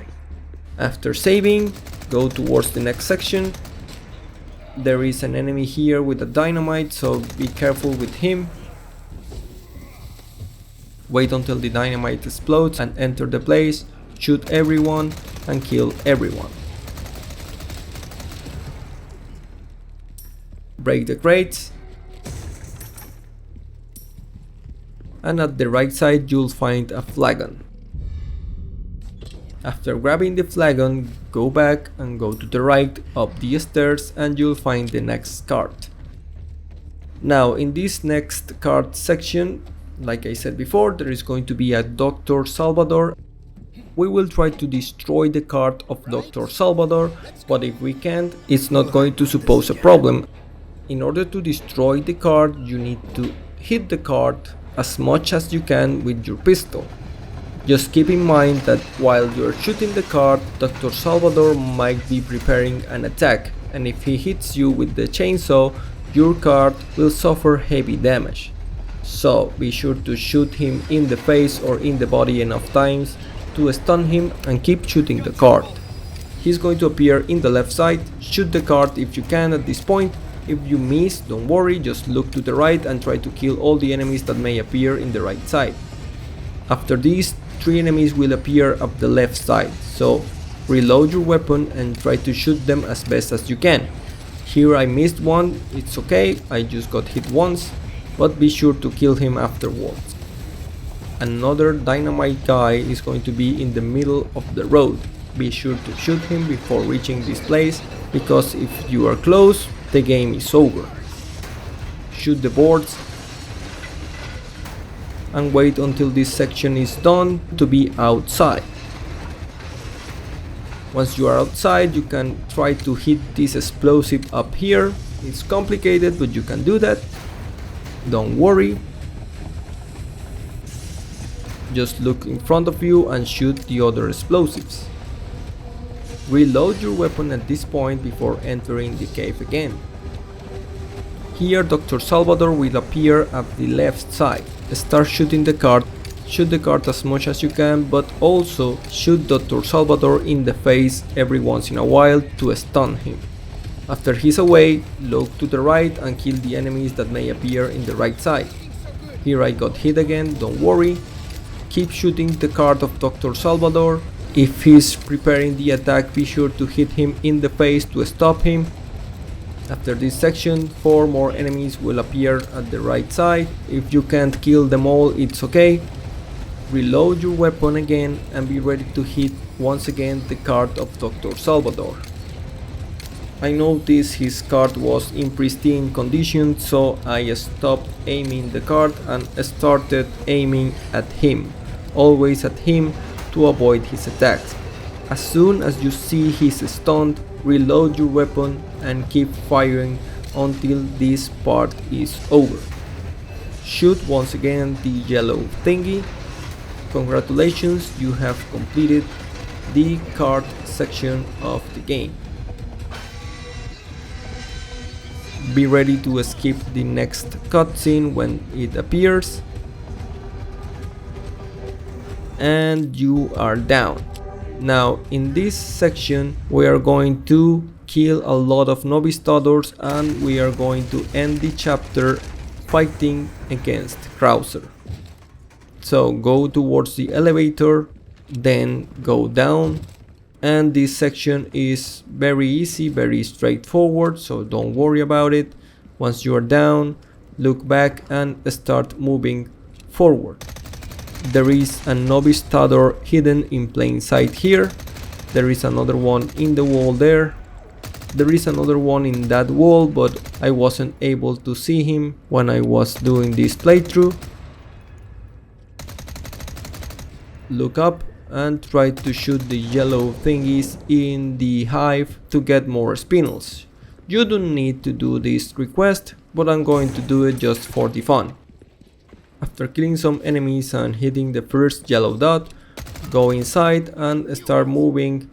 After saving, go towards the next section. There is an enemy here with a dynamite, so be careful with him. Wait until the dynamite explodes and enter the place. Shoot everyone and kill everyone. Break the crates. And at the right side you'll find a flagon. After grabbing the flagon, go back and go to the right up the stairs and you'll find the next cart. Now in this next cart section, like I said before, there is going to be a Dr. Salvador. We will try to destroy the cart of Dr. Salvador, but if we can't, it's not going to suppose a problem. In order to destroy the cart, you need to hit the cart as much as you can with your pistol. Just keep in mind that while you're shooting the cart, Dr. Salvador might be preparing an attack, and if he hits you with the chainsaw, your cart will suffer heavy damage. So be sure to shoot him in the face or in the body enough times to stun him and keep shooting the cart. He's going to appear in the left side, shoot the cart if you can at this point. If you miss, don't worry, just look to the right and try to kill all the enemies that may appear in the right side. After this, 3 enemies will appear up the left side, so reload your weapon and try to shoot them as best as you can. Here I missed one, it's okay, I just got hit once, but be sure to kill him afterwards. Another dynamite guy is going to be in the middle of the road. Be sure to shoot him before reaching this place, because if you are close, the game is over. Shoot the boards and wait until this section is done to be outside. Once you are outside, you can try to hit this explosive up here. It's complicated, but you can do that. Don't worry. Just look in front of you and shoot the other explosives. Reload your weapon at this point before entering the cave again. Here Dr. Salvador will appear at the left side. Start shooting the cart. Shoot the cart as much as you can, but also shoot Dr. Salvador in the face every once in a while to stun him. After he's away, look to the right and kill the enemies that may appear in the right side. Here I got hit again, don't worry. Keep shooting the cart of Dr. Salvador. If he's preparing the attack, be sure to hit him in the face to stop him. After this section, 4 more enemies will appear at the right side. If you can't kill them all, it's okay. Reload your weapon again and be ready to hit once again the cart of Dr. Salvador. I noticed his cart was in pristine condition, so I stopped aiming the cart and started aiming at him, always at him, to avoid his attacks. As soon as you see he's stunned, reload your weapon and keep firing until this part is over. Shoot once again the yellow thingy. Congratulations, you have completed the cart section of the game. Be ready to skip the next cutscene when it appears. And you are down. Now in this section we are going to kill a lot of Novistadors and we are going to end the chapter fighting against Krauser. So go towards the elevator, then go down, and this section is very easy, very straightforward, so don't worry about it. Once you are down, look back and start moving forward. There is a Novistador hidden in plain sight here. There is another one in the wall there. There is another one in that wall, but I wasn't able to see him when I was doing this playthrough. Look up and try to shoot the yellow thingies in the hive to get more spinels. You don't need to do this request, but I'm going to do it just for the fun. After killing some enemies and hitting the first yellow dot, go inside and start moving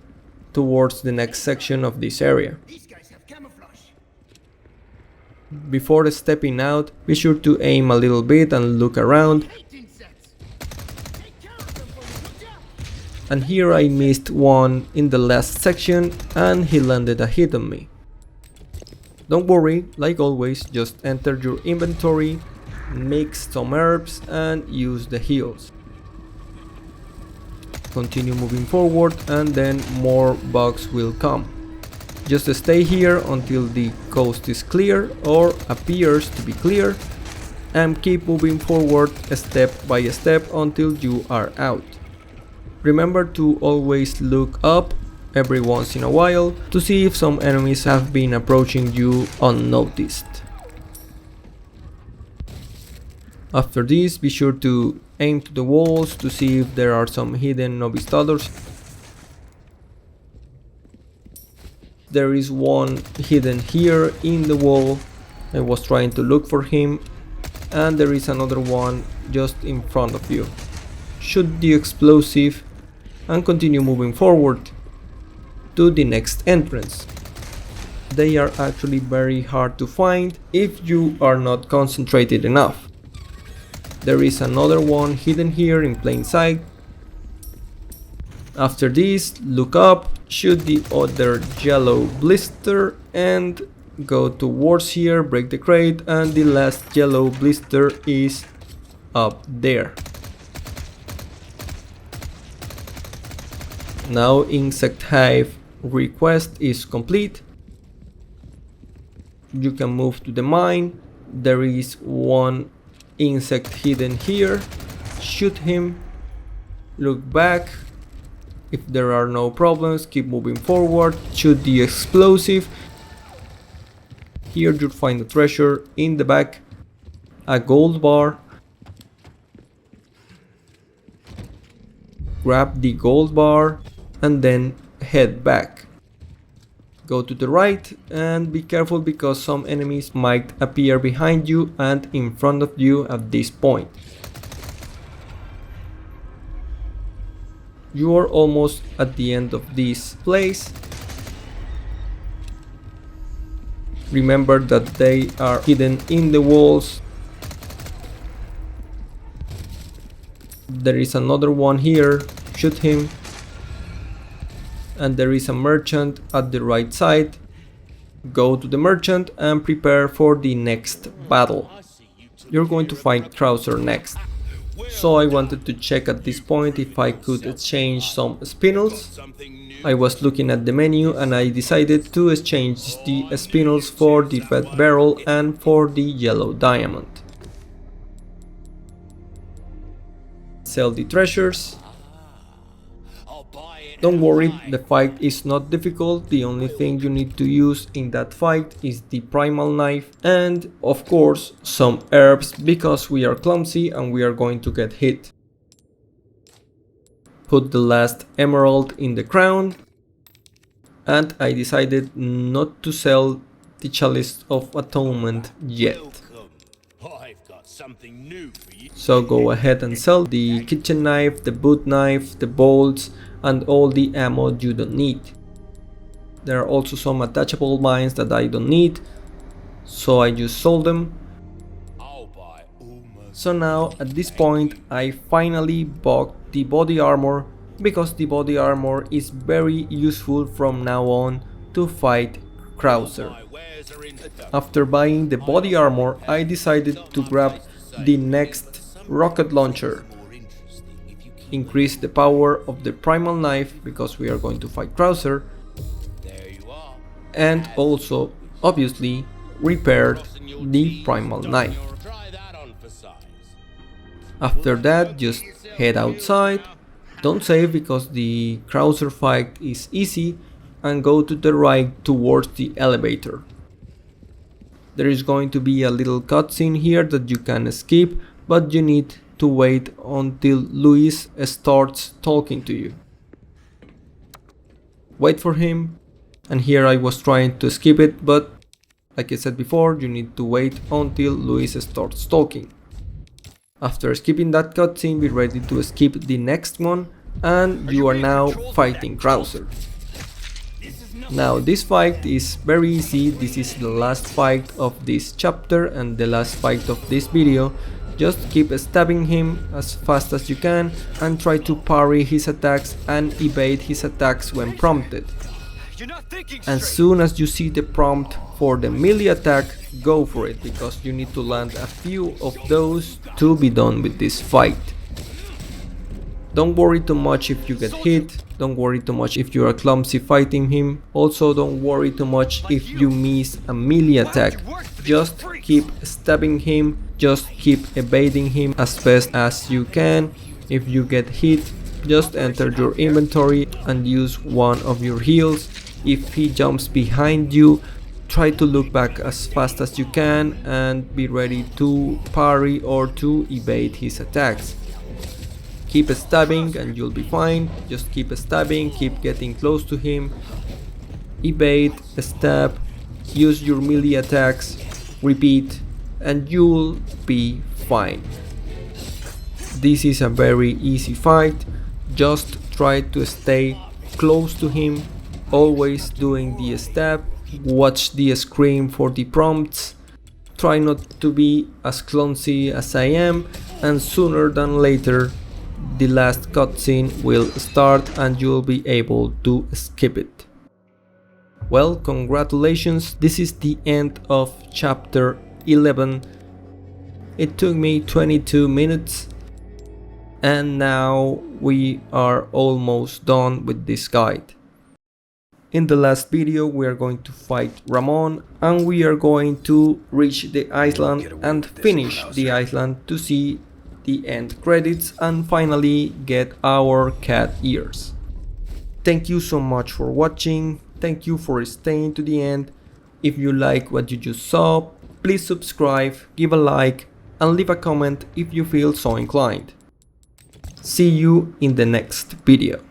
towards the next section of this area. Before stepping out, be sure to aim a little bit and look around. And here I missed one in the last section and he landed a hit on me. Don't worry, like always, just enter your inventory, mix some herbs and use the heals. Continue moving forward and then more bugs will come. Just stay here until the coast is clear or appears to be clear and keep moving forward step by step until you are out. Remember to always look up every once in a while to see if some enemies have been approaching you unnoticed. After this, be sure to aim to the walls to see if there are some hidden Novistadors. There is one hidden here in the wall. I was trying to look for him, and there is another one just in front of you. Shoot the explosive and continue moving forward to the next entrance. They are actually very hard to find if you are not concentrated enough. There is another one hidden here in plain sight. After this, look up, shoot the other yellow blister and go towards here, break the crate, and the last yellow blister is up there. Now Insect Hive request is complete. you can move to the mine. There is one insect hidden here. Shoot him. Look back. If there are no problems, keep moving forward. Shoot the explosive. Here you'll find a treasure in the back. A gold bar. Grab the gold bar and then head back. Go to the right and be careful because some enemies might appear behind you and in front of you at this point. You are almost at the end of this place. Remember that they are hidden in the walls. There is another one here. Shoot him. And there is a merchant at the right side. Go to the merchant and prepare for the next battle. You're going to fight Krauser next. So I wanted to check at this point if I could exchange some spinels. I was looking at the menu and I decided to exchange the spinels for the red barrel and for the yellow diamond. Sell the treasures. Don't worry, the fight is not difficult. The only thing you need to use in that fight is the primal knife and, of course, some herbs because we are clumsy and we are going to get hit. Put the last emerald in the crown. And I decided not to sell the Chalice of Atonement yet. I've got something new for you. So go ahead and sell the kitchen knife, the boot knife, the bolts, and all the ammo you don't need. There are also some attachable mines that I don't need, so I just sold them. I'll buy almost. So now at this point I finally bought the body armor because the body armor is very useful from now on to fight Krauser. My wares are in the dump. After buying the body armor, I decided to grab the next rocket launcher. More interesting if you keep. Increase the power of the primal knife because we are going to fight Krauser, There you are. and also obviously repaired the primal knife. Try that on for size. After that, just head outside, don't save because the Krauser fight is easy, and go to the right towards the elevator. There is going to be a little cutscene here that you can skip, but you need to wait until Luis starts talking to you. Wait for him, and here I was trying to skip it, but like I said before, you need to wait until Luis starts talking. After skipping that cutscene, be ready to skip the next one, and you are now fighting Krauser. Now this fight is very easy. This is the last fight of this chapter and the last fight of this video. Just keep stabbing him as fast as you can and try to parry his attacks and evade his attacks when prompted. As soon as you see the prompt for the melee attack, go for it because you need to land a few of those to be done with this fight. Don't worry too much if you get hit, don't worry too much if you are clumsy fighting him, also don't worry too much if you miss a melee attack. Just keep stabbing him, just keep evading him as best as you can. If you get hit, just enter your inventory and use one of your heals. If he jumps behind you, try to look back as fast as you can and be ready to parry or to evade his attacks. Keep stabbing and you'll be fine. Just keep stabbing, keep getting close to him. Evade, stab, use your melee attacks, repeat, and you'll be fine. This is a very easy fight. Just try to stay close to him, always doing the stab. Watch the screen for the prompts. Try not to be as clumsy as I am, and sooner than later the last cutscene will start and you'll be able to skip it. Well, congratulations, this is the end of chapter 11. It took me 22 minutes and now we are almost done with this guide. In the last video we are going to fight Ramon and we are going to reach the island and finish the island to see the end credits and finally get our cat ears. Thank you so much for watching, thank you for staying to the end. If you like what you just saw, please subscribe, give a like and leave a comment if you feel so inclined. See you in the next video.